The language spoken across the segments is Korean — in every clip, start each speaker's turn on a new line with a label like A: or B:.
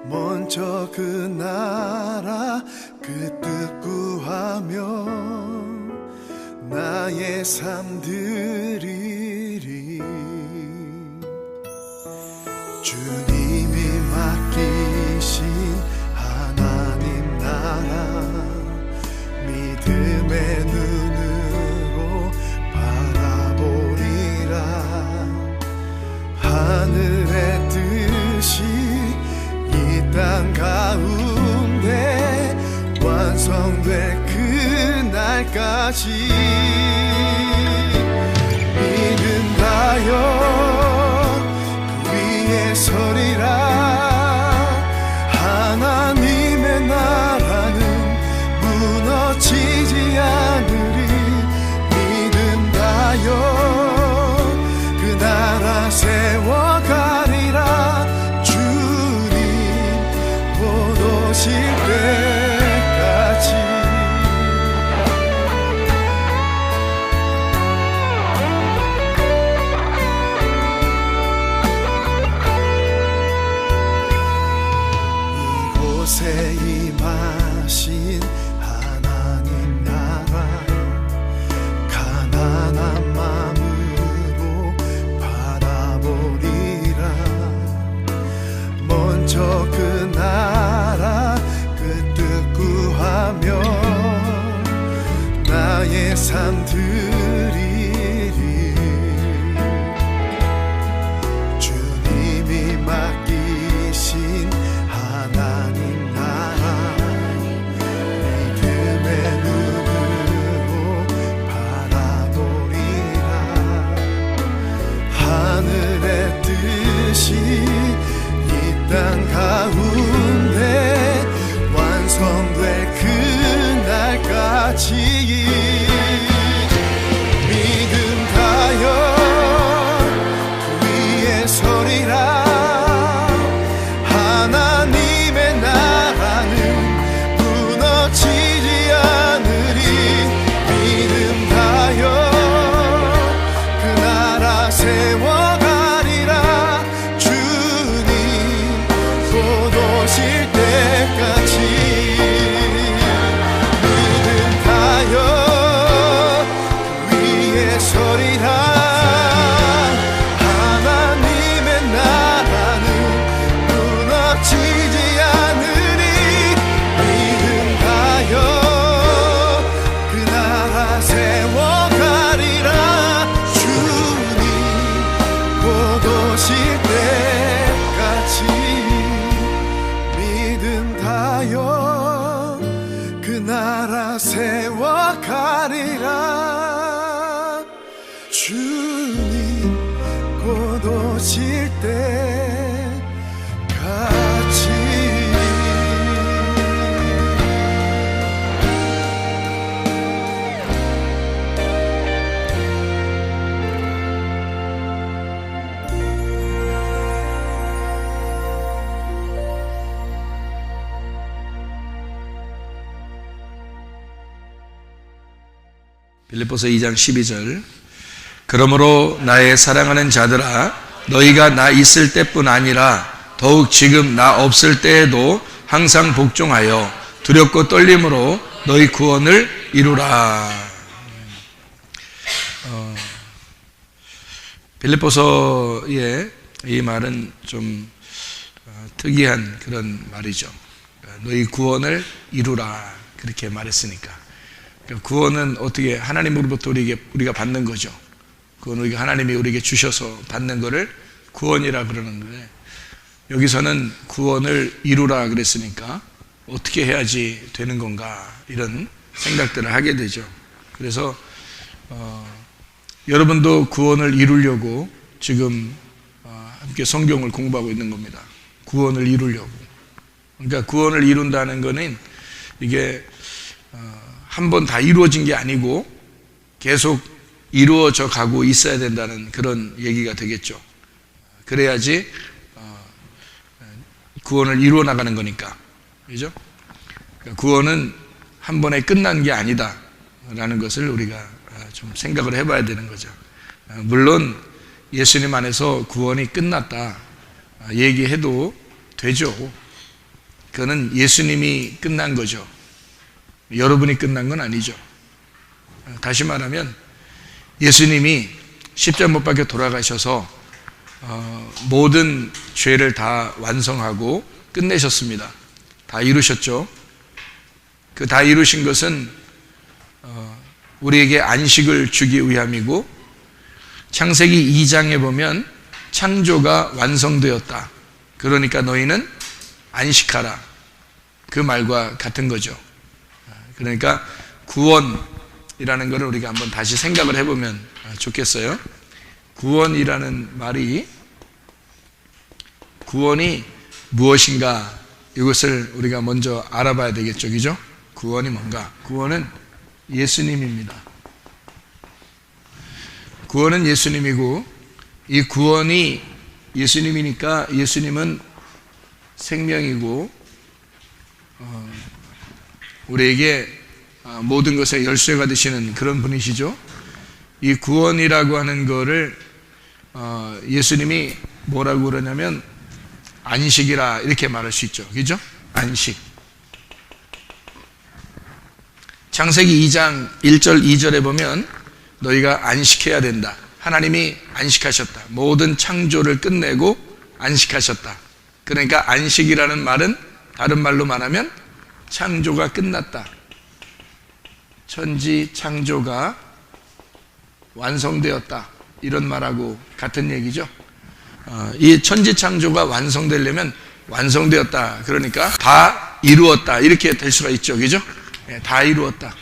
A: 먼저 그 나라 그 뜻 구하며 나의 삶 드리리. 주님이 맡기신 하나님 나라 믿음의 눈으로 바라보리라. 하늘의 뜻이 이 땅 가운데 완성될 그날까지 믿음하여 그 위에 서리라. 하나님의 나라는 무너지지 않으리. 믿음하여 그 나라 세워가리라. 주님 곧 오실 때까지. 이곳에 임하신 하나님 나라 가난한 마음으로 바라보리라. 먼저 그 나라 그 뜻 구하며 나의 삶 드리리. 주님이 맡기신 하나님 나라 믿음의 눈으로 바라보리라. 하늘의 뜻이 이 땅 가운데 완성될 그날까지 믿음하여 그 위에 서리라. 하나님의 나라는 무너지지 않으리. 믿음하여 그 나라 세워가리라. 주님 곧 오실 때까지 믿음하여 그 위에 서리라. 하나님의 나라는 무너지지 않으리. 믿음하여 그 나라 세워가리라. 주님 곧 오실 때까지 믿음하여 그 나라 세워가리라. 주님 곧 오실 때까지.
B: 빌립보서 2장 12절. 그러므로 나의 사랑하는 자들아 너희가 나 있을 때뿐 아니라 더욱 지금 나 없을 때에도 항상 복종하여 두렵고 떨림으로 너희 구원을 이루라. 빌립보서의 이 말은 좀 특이한 그런 말이죠. 너희 구원을 이루라 그렇게 말했으니까. 구원은 어떻게 하나님으로부터 우리가 받는 거죠. 그건 우리가 하나님이 우리에게 주셔서 받는 거를 구원이라 그러는데, 여기서는 구원을 이루라 그랬으니까 어떻게 해야지 되는 건가 이런 생각들을 하게 되죠. 그래서 여러분도 구원을 이루려고 지금 함께 성경을 공부하고 있는 겁니다. 구원을 이루려고. 그러니까 구원을 이룬다는 거는 이게 한 번 다 이루어진 게 아니고 계속 이루어져 가고 있어야 된다는 그런 얘기가 되겠죠. 그래야지 구원을 이루어 나가는 거니까. 그죠? 그러니까 구원은 한 번에 끝난 게 아니다 라는 것을 우리가 좀 생각을 해봐야 되는 거죠. 물론 예수님 안에서 구원이 끝났다, 얘기해도 되죠. 그거는 예수님이 끝난 거죠. 여러분이 끝난 건 아니죠. 다시 말하면 예수님이 십자가 못 박혀 돌아가셔서 모든 죄를 다 완성하고 끝내셨습니다. 다 이루셨죠. 그 다 이루신 것은 우리에게 안식을 주기 위함이고, 창세기 2장에 보면 창조가 완성되었다. 그러니까 너희는 안식하라. 그 말과 같은 거죠. 그러니까 구원이라는 것을 우리가 한번 다시 생각을 해보면 좋겠어요. 구원이라는 말이, 구원이 무엇인가, 이것을 우리가 먼저 알아봐야 되겠죠. 그죠? 구원이 뭔가? 구원은 예수님입니다. 구원은 예수님이고, 이 구원이 예수님이니까 예수님은 생명이고, 우리에게 모든 것에 열쇠가 되시는 그런 분이시죠. 이 구원이라고 하는 거를 예수님이 뭐라고 그러냐면 안식이라 이렇게 말할 수 있죠. 그죠? 안식. 창세기 2장 1절 2절에 보면 너희가 안식해야 된다. 하나님이 안식하셨다. 모든 창조를 끝내고 안식하셨다. 그러니까 안식이라는 말은 다른 말로 말하면 창조가 끝났다. 천지 창조가 완성되었다. 이런 말하고 같은 얘기죠. 이 천지 창조가 완성되려면 완성되었다. 그러니까 다 이루었다. 이렇게 될 수가 있죠. 그죠? 다 이루었다.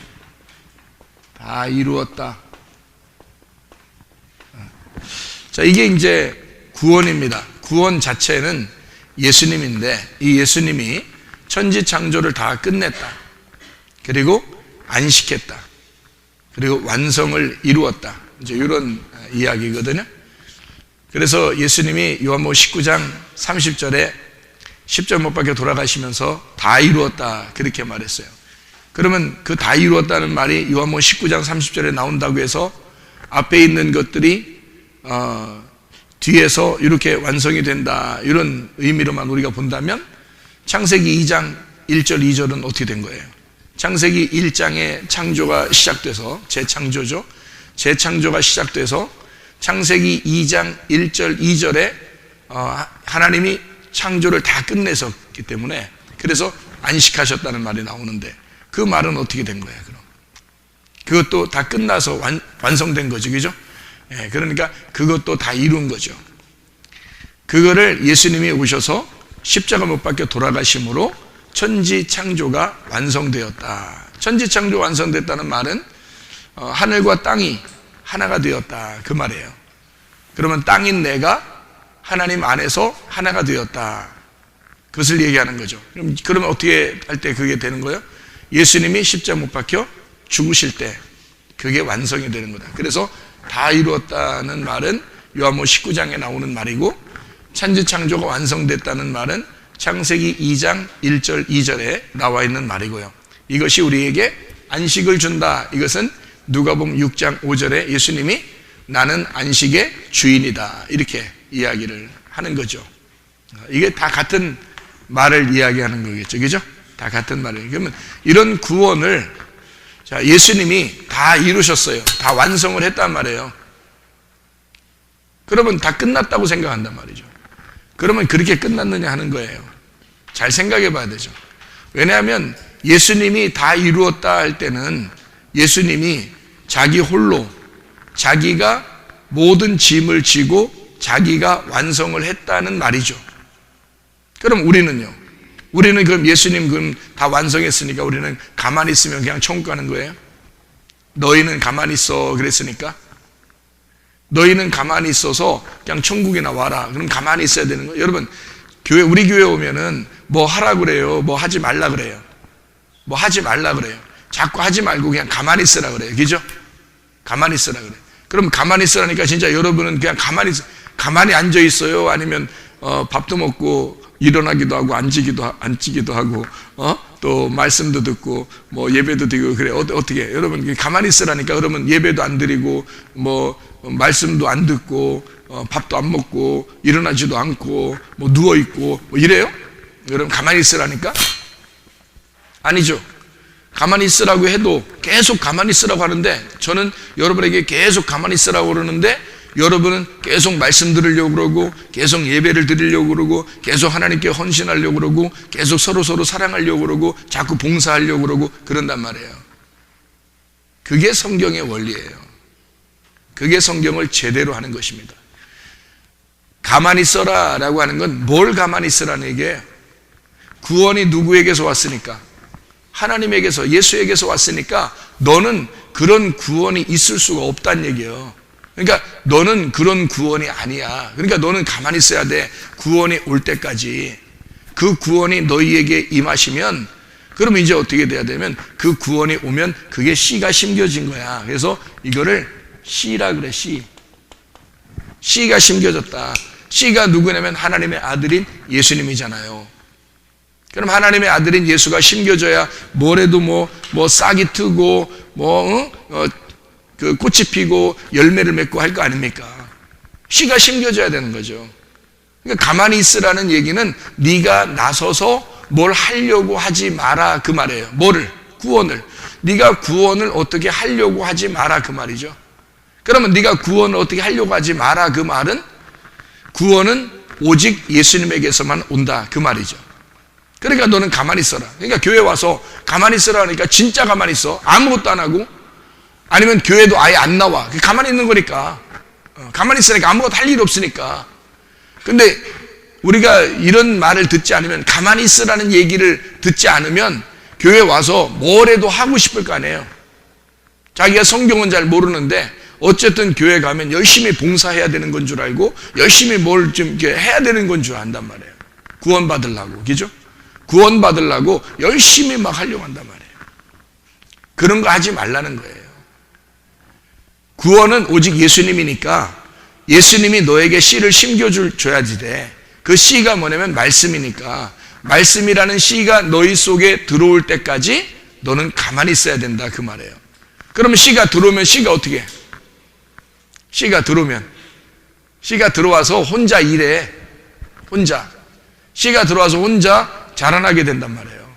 B: 다 이루었다. 자, 이게 이제 구원입니다. 구원 자체는 예수님인데, 이 예수님이 천지 창조를 다 끝냈다. 그리고 안식했다. 그리고 완성을 이루었다. 이제 이런 이야기거든요. 그래서 예수님이 요한복음 19장 30절에 십자가 못 박혀 돌아가시면서 다 이루었다. 그렇게 말했어요. 그러면 그 다 이루었다는 말이 요한복음 19장 30절에 나온다고 해서 앞에 있는 것들이 뒤에서 이렇게 완성이 된다. 이런 의미로만 우리가 본다면 창세기 2장 1절 2절은 어떻게 된 거예요? 창세기 1장에 창조가 시작돼서, 재창조죠. 재창조가 시작돼서 창세기 2장 1절 2절에 하나님이 창조를 다 끝내셨기 때문에, 그래서 안식하셨다는 말이 나오는데, 그 말은 어떻게 된 거예요? 그럼 그것도 다 끝나서 완성된 거죠. 그죠? 예, 그러니까 그것도 다 이룬 거죠. 그거를 예수님이 오셔서 십자가 못 박혀 돌아가심으로 천지 창조가 완성되었다. 천지 창조 완성됐다는 말은 하늘과 땅이 하나가 되었다. 그 말이에요. 그러면 땅인 내가 하나님 안에서 하나가 되었다. 그것을 얘기하는 거죠. 그러면 어떻게 할 때 그게 되는 거예요? 예수님이 십자가 못 박혀 죽으실 때 그게 완성이 되는 거다. 그래서 다 이루었다는 말은 요한복음 19장에 나오는 말이고, 천지 창조가 완성됐다는 말은 창세기 2장 1절 2절에 나와 있는 말이고요. 이것이 우리에게 안식을 준다. 이것은 누가복음 6장 5절에 예수님이 나는 안식의 주인이다. 이렇게 이야기를 하는 거죠. 이게 다 같은 말을 이야기하는 거겠죠. 그죠? 다 같은 말이에요. 그러면 이런 구원을, 자, 예수님이 다 이루셨어요. 다 완성을 했단 말이에요. 그러면 다 끝났다고 생각한단 말이죠. 그러면 그렇게 끝났느냐 하는 거예요. 잘 생각해 봐야 되죠. 왜냐하면 예수님이 다 이루었다 할 때는 예수님이 자기 홀로, 자기가 모든 짐을 지고 자기가 완성을 했다는 말이죠. 그럼 우리는요? 우리는 그럼 예수님 그럼 다 완성했으니까 우리는 가만히 있으면 그냥 천국 가는 거예요? 너희는 가만히 있어 그랬으니까? 너희는 가만히 있어서 그냥 천국이나 와라. 그럼 가만히 있어야 되는 거예요. 여러분, 우리 교회 오면은 뭐 하라 그래요? 뭐 하지 말라 그래요? 뭐 하지 말라 그래요? 자꾸 하지 말고 그냥 가만히 있으라 그래요. 그죠? 가만히 있으라 그래요. 그럼 가만히 있으라니까 진짜 여러분은 그냥 가만히 앉아 있어요? 아니면 밥도 먹고 일어나기도 하고 앉기도 하고 또 말씀도 듣고 뭐 예배도 드리고 그래. 어떻게 여러분 가만히 있으라니까. 그러면 예배도 안 드리고 뭐 말씀도 안 듣고 밥도 안 먹고 일어나지도 않고 뭐 누워있고 뭐 이래요? 여러분 가만히 있으라니까? 아니죠. 가만히 있으라고 해도 계속 가만히 있으라고 하는데, 저는 여러분에게 계속 가만히 있으라고 그러는데 여러분은 계속 말씀 들으려고 그러고 계속 예배를 드리려고 그러고 계속 하나님께 헌신하려고 그러고 계속 서로 사랑하려고 그러고 자꾸 봉사하려고 그러고 그런단 말이에요. 그게 성경의 원리예요. 그게 성경을 제대로 하는 것입니다. 가만히 있어라 라고 하는 건 뭘 가만히 있으라는 얘기예요? 구원이 누구에게서 왔으니까? 하나님에게서, 예수에게서 왔으니까 너는 그런 구원이 있을 수가 없다는 얘기예요. 그러니까 너는 그런 구원이 아니야. 그러니까 너는 가만히 있어야 돼. 구원이 올 때까지. 그 구원이 너희에게 임하시면, 그러면 이제 어떻게 돼야 되면, 그 구원이 오면 그게 씨가 심겨진 거야. 그래서 이거를 씨라 그래. 씨가 심겨졌다. 씨가 누구냐면 하나님의 아들인 예수님이잖아요. 그럼 하나님의 아들인 예수가 심겨져야 뭐래도 뭐 싹이 트고 그 꽃이 피고 열매를 맺고 할 거 아닙니까? 씨가 심겨져야 되는 거죠. 그러니까 가만히 있으라는 얘기는 네가 나서서 뭘 하려고 하지 마라 그 말이에요. 뭐를? 구원을. 네가 구원을 어떻게 하려고 하지 마라 그 말이죠. 그러면 네가 구원을 어떻게 하려고 하지 마라 그 말은, 구원은 오직 예수님에게서만 온다 그 말이죠. 그러니까 너는 가만히 있어라. 그러니까 교회 와서 가만히 있으라 하니까 진짜 가만히 있어. 아무것도 안 하고, 아니면 교회도 아예 안 나와. 가만히 있는 거니까. 가만히 있으니까 아무것도 할 일 없으니까. 근데 우리가 이런 말을 듣지 않으면, 가만히 있으라는 얘기를 듣지 않으면 교회 와서 뭘 해도 하고 싶을 거 아니에요. 자기가 성경은 잘 모르는데 어쨌든 교회 가면 열심히 봉사해야 되는 건 줄 알고 열심히 뭘 좀 이렇게 해야 되는 건 줄 안단 말이에요. 구원받으려고. 그죠? 구원받으려고 열심히 막 하려고 한단 말이에요. 그런 거 하지 말라는 거예요. 구원은 오직 예수님이니까 예수님이 너에게 씨를 심겨줘야지 돼. 그 씨가 뭐냐면 말씀이니까, 말씀이라는 씨가 너희 속에 들어올 때까지 너는 가만히 있어야 된다 그 말이에요. 그러면 씨가 들어오면 씨가 어떻게 해? 씨가 들어와서 혼자 일해. 혼자. 씨가 들어와서 혼자 자라나게 된단 말이에요.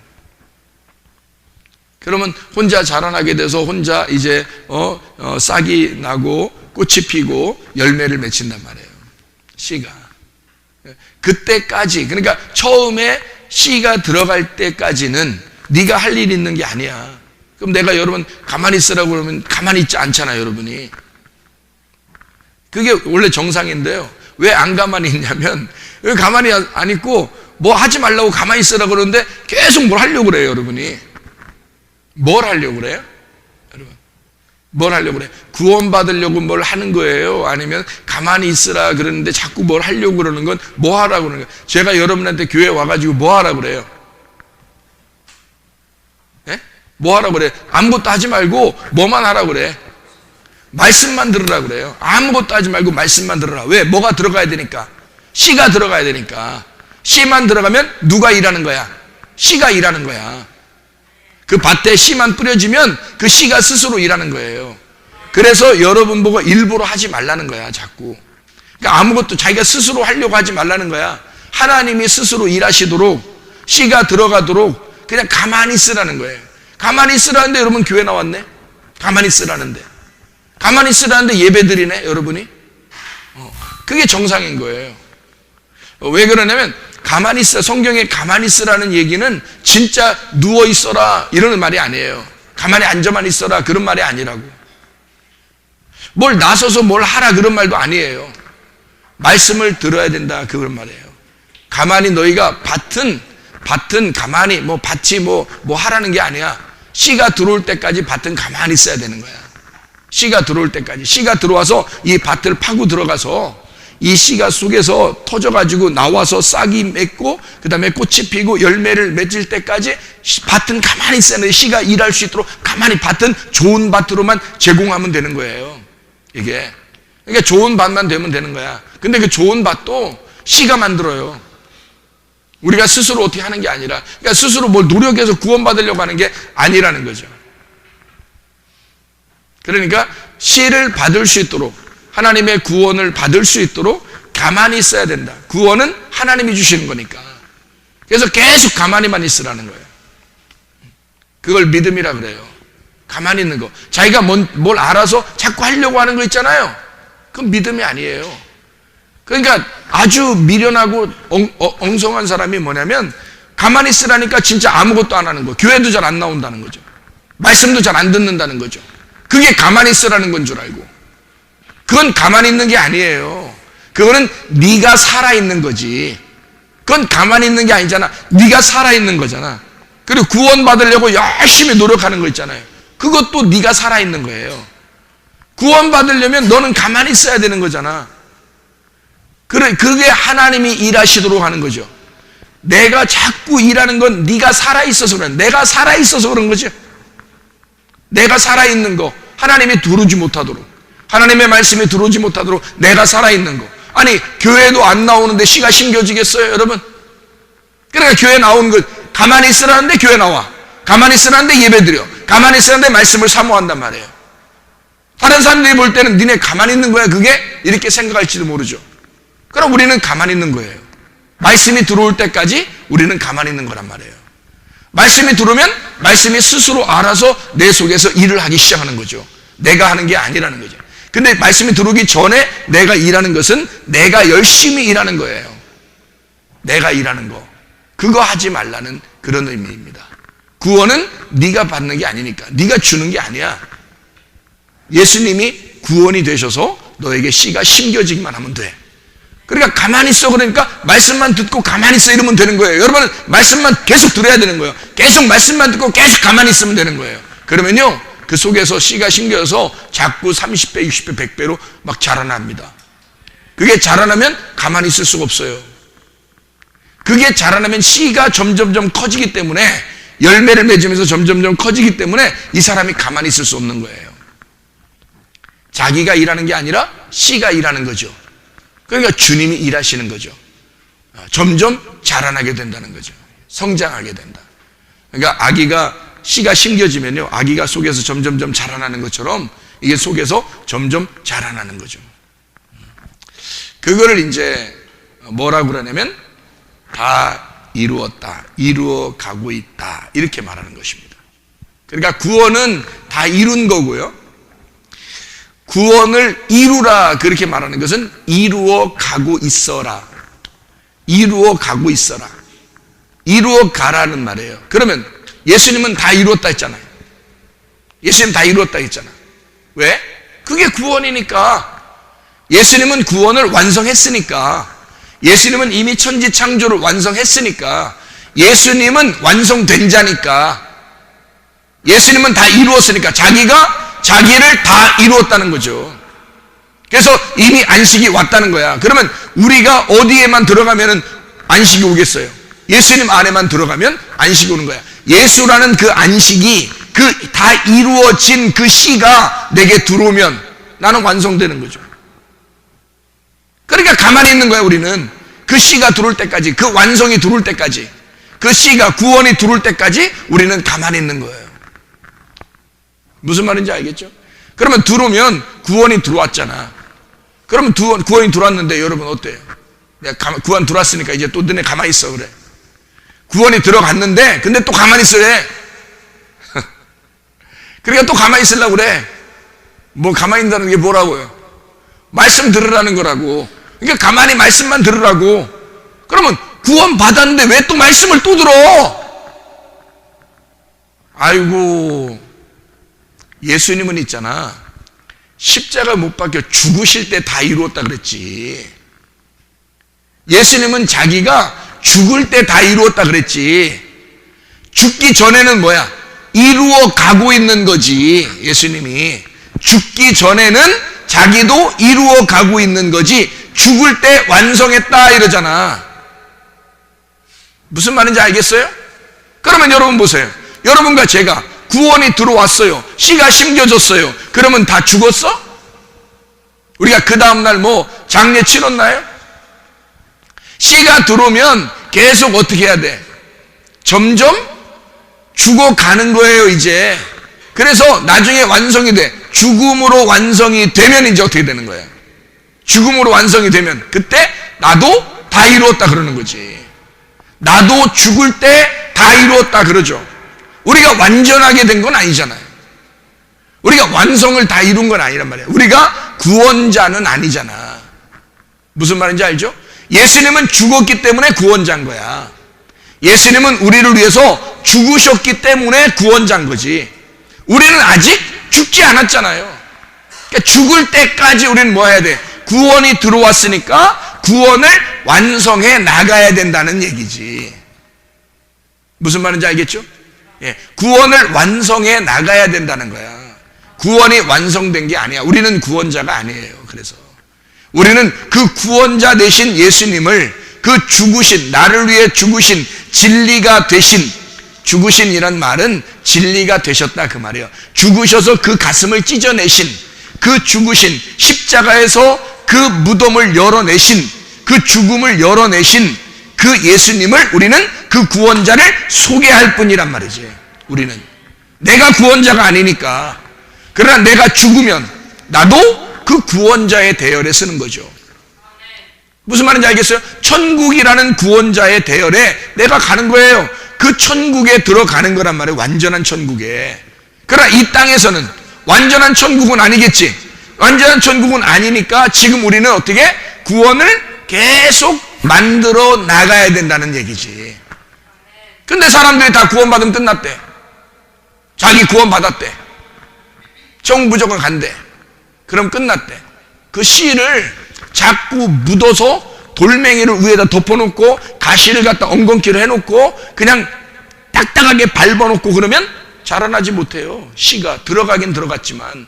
B: 그러면 혼자 자라나게 돼서 혼자 이제 싹이 나고 꽃이 피고 열매를 맺힌단 말이에요. 씨가. 그때까지, 그러니까 처음에 씨가 들어갈 때까지는 네가 할 일이 있는 게 아니야. 그럼 내가 여러분 가만히 있으라고 그러면 가만히 있지 않잖아요, 여러분이. 그게 원래 정상인데요. 왜 안 가만히 있냐면, 왜 가만히 안 있고 뭐 하지 말라고 가만히 있으라고 그러는데 계속 뭘 하려고 그래요, 여러분이. 뭘 하려고 그래요? 여러분, 뭘 하려고 그래요? 구원받으려고 뭘 하는 거예요? 아니면 가만히 있으라 그러는데 자꾸 뭘 하려고 그러는 건 뭐 하라고 그러는 거예요? 제가 여러분한테 교회 와가지고 뭐 하라고 그래요? 예? 뭐 하라고 그래? 아무것도 하지 말고 뭐만 하라고 그래? 말씀만 들으라고 그래요. 아무것도 하지 말고 말씀만 들으라. 왜? 뭐가 들어가야 되니까. 씨가 들어가야 되니까. 씨만 들어가면 누가 일하는 거야? 씨가 일하는 거야. 그 밭에 씨만 뿌려지면 그 씨가 스스로 일하는 거예요. 그래서 여러분 보고 일부러 하지 말라는 거야, 자꾸. 그러니까 아무것도 자기가 스스로 하려고 하지 말라는 거야. 하나님이 스스로 일하시도록, 씨가 들어가도록 그냥 가만히 있으라는 거예요. 가만히 있으라는데 여러분 교회 나왔네? 가만히 있으라는데. 가만히 있으라는데 예배 드리네, 여러분이? 그게 정상인 거예요. 왜 그러냐면, 가만히 있어, 성경에 가만히 있으라는 얘기는 진짜 누워 있어라 이러는 말이 아니에요. 가만히 앉아만 있어라 그런 말이 아니라고. 뭘 나서서 뭘 하라 그런 말도 아니에요. 말씀을 들어야 된다 그런 말이에요. 가만히 너희가 밭은 가만히 밭이 뭐 하라는 게 아니야. 씨가 들어올 때까지 밭은 가만히 있어야 되는 거야. 씨가 들어올 때까지. 씨가 들어와서 이 밭을 파고 들어가서 이 씨가 속에서 터져가지고 나와서 싹이 맺고 그 다음에 꽃이 피고 열매를 맺을 때까지 밭은 가만히 있어야 돼. 씨가 일할 수 있도록 가만히, 밭은 좋은 밭으로만 제공하면 되는 거예요. 이게. 그러니까 좋은 밭만 되면 되는 거야. 근데 그 좋은 밭도 씨가 만들어요. 우리가 스스로 어떻게 하는 게 아니라, 그러니까 스스로 뭘 노력해서 구원받으려고 하는 게 아니라는 거죠. 그러니까 씨를 받을 수 있도록, 하나님의 구원을 받을 수 있도록 가만히 있어야 된다. 구원은 하나님이 주시는 거니까. 그래서 계속 가만히만 있으라는 거예요. 그걸 믿음이라 그래요. 가만히 있는 거. 자기가 뭘 알아서 자꾸 하려고 하는 거 있잖아요. 그건 믿음이 아니에요. 그러니까 아주 미련하고 엉성한 사람이 뭐냐면 가만히 있으라니까 진짜 아무것도 안 하는 거. 교회도 잘 안 나온다는 거죠. 말씀도 잘 안 듣는다는 거죠. 그게 가만히 있으라는 건 줄 알고. 그건 가만히 있는 게 아니에요. 그거는 네가 살아있는 거지. 그건 가만히 있는 게 아니잖아. 네가 살아있는 거잖아. 그리고 구원받으려고 열심히 노력하는 거 있잖아요. 그것도 네가 살아있는 거예요. 구원받으려면 너는 가만히 있어야 되는 거잖아. 그게 하나님이 일하시도록 하는 거죠. 내가 자꾸 일하는 건 네가 살아있어서 그래. 내가 살아있어서 그런 거죠. 내가 살아있는 거, 하나님이 들어오지 못하도록, 하나님의 말씀이 들어오지 못하도록 내가 살아있는 거. 아니, 교회도 안 나오는데 씨가 심겨지겠어요, 여러분? 그러니까 교회 나오는 거, 가만히 있으라는데 교회 나와. 가만히 있으라는데 예배 드려. 가만히 있으라는데 말씀을 사모한단 말이에요. 다른 사람들이 볼 때는 니네 가만히 있는 거야, 그게? 이렇게 생각할지도 모르죠. 그럼 우리는 가만히 있는 거예요. 말씀이 들어올 때까지 우리는 가만히 있는 거란 말이에요. 말씀이 들어오면 말씀이 스스로 알아서 내 속에서 일을 하기 시작하는 거죠. 내가 하는 게 아니라는 거죠. 근데 말씀이 들어오기 전에 내가 일하는 것은 내가 열심히 일하는 거예요. 내가 일하는 거. 그거 하지 말라는 그런 의미입니다. 구원은 네가 받는 게 아니니까. 네가 주는 게 아니야. 예수님이 구원이 되셔서 너에게 씨가 심겨지기만 하면 돼. 그러니까 가만히 있어. 그러니까 말씀만 듣고 가만히 있어 이러면 되는 거예요. 여러분은 말씀만 계속 들어야 되는 거예요. 계속 말씀만 듣고 계속 가만히 있으면 되는 거예요. 그러면요, 그 속에서 씨가 심겨서 자꾸 30배, 60배, 100배로 막 자라납니다. 그게 자라나면 가만히 있을 수가 없어요. 그게 자라나면 씨가 점점점 커지기 때문에, 열매를 맺으면서 점점점 커지기 때문에 이 사람이 가만히 있을 수 없는 거예요. 자기가 일하는 게 아니라 씨가 일하는 거죠. 그러니까 주님이 일하시는 거죠. 점점 자라나게 된다는 거죠. 성장하게 된다. 그러니까 아기가 씨가 심겨지면요, 아기가 속에서 점점점 자라나는 것처럼 이게 속에서 점점 자라나는 거죠. 그거를 이제 뭐라고 그러냐면 다 이루었다, 이루어 가고 있다, 이렇게 말하는 것입니다. 그러니까 구원은 다 이룬 거고요. 구원을 이루라 그렇게 말하는 것은 이루어 가고 있어라. 이루어 가고 있어라. 이루어 가라는 말이에요. 그러면 예수님은 다 이루었다 했잖아요. 예수님 다 이루었다 했잖아. 왜? 그게 구원이니까. 예수님은 구원을 완성했으니까. 예수님은 이미 천지 창조를 완성했으니까. 예수님은 완성된 자니까. 예수님은 다 이루었으니까. 자기가 자기를 다 이루었다는 거죠. 그래서 이미 안식이 왔다는 거야. 그러면 우리가 어디에만 들어가면 안식이 오겠어요? 예수님 안에만 들어가면 안식이 오는 거야. 예수라는 그 안식이, 그 다 이루어진 그 씨가 내게 들어오면 나는 완성되는 거죠. 그러니까 가만히 있는 거야. 우리는 그 씨가 들어올 때까지, 그 완성이 들어올 때까지, 그 씨가, 구원이 들어올 때까지 우리는 가만히 있는 거예요. 무슨 말인지 알겠죠? 그러면 들어오면 구원이 들어왔잖아. 그러면 구원이 들어왔는데 여러분 어때요? 내가 구원 들어왔으니까 이제 또 너네 가만히 있어 그래. 구원이 들어갔는데 근데 또 가만히 있으래. 그러니까 또 가만히 있으려고 그래. 뭐 가만히 있다는 게 뭐라고요? 말씀 들으라는 거라고. 그러니까 가만히 말씀만 들으라고. 그러면 구원 받았는데 왜 또 말씀을 또 들어? 아이고, 예수님은 있잖아, 십자가 못 박혀 죽으실 때 다 이루었다 그랬지. 예수님은 자기가 죽을 때 다 이루었다 그랬지. 죽기 전에는 뭐야? 이루어 가고 있는 거지. 예수님이 죽기 전에는 자기도 이루어 가고 있는 거지. 죽을 때 완성했다 이러잖아. 무슨 말인지 알겠어요? 그러면 여러분 보세요. 여러분과 제가 구원이 들어왔어요. 씨가 심겨졌어요. 그러면 다 죽었어? 우리가 그 다음날 뭐 장례 치렀나요? 씨가 들어오면 계속 어떻게 해야 돼? 점점 죽어가는 거예요 이제. 그래서 나중에 완성이 돼. 죽음으로 완성이 되면 이제 어떻게 되는 거예요? 죽음으로 완성이 되면 그때 나도 다 이루었다 그러는 거지. 나도 죽을 때 다 이루었다 그러죠. 우리가 완전하게 된 건 아니잖아요. 우리가 완성을 다 이룬 건 아니란 말이에요. 우리가 구원자는 아니잖아. 무슨 말인지 알죠? 예수님은 죽었기 때문에 구원자인 거야. 예수님은 우리를 위해서 죽으셨기 때문에 구원자인 거지. 우리는 아직 죽지 않았잖아요. 그러니까 죽을 때까지 우리는 뭐 해야 돼? 구원이 들어왔으니까 구원을 완성해 나가야 된다는 얘기지. 무슨 말인지 알겠죠? 예, 구원을 완성해 나가야 된다는 거야. 구원이 완성된 게 아니야. 우리는 구원자가 아니에요. 그래서 우리는 그 구원자 되신 예수님을, 그 죽으신, 나를 위해 죽으신, 진리가 되신, 죽으신이란 말은 진리가 되셨다 그 말이에요. 죽으셔서 그 가슴을 찢어내신, 그 죽으신, 십자가에서 그 무덤을 열어내신, 그 죽음을 열어내신 그 예수님을 우리는 그 구원자를 소개할 뿐이란 말이지. 우리는 내가 구원자가 아니니까. 그러나 내가 죽으면 나도 그 구원자의 대열에 쓰는 거죠. 무슨 말인지 알겠어요? 천국이라는 구원자의 대열에 내가 가는 거예요. 그 천국에 들어가는 거란 말이에요. 완전한 천국에. 그러나 이 땅에서는 완전한 천국은 아니겠지. 완전한 천국은 아니니까 지금 우리는 어떻게 구원을 계속 만들어 나가야 된다는 얘기지. 근데 사람들이 다 구원받으면 끝났대. 자기 구원받았대. 정 무조건 간대. 그럼 끝났대. 그 씨를 자꾸 묻어서 돌멩이를 위에다 덮어놓고 가시를 갖다 엉겅퀴로 해놓고 그냥 딱딱하게 밟아놓고 그러면 자라나지 못해요. 씨가 들어가긴 들어갔지만.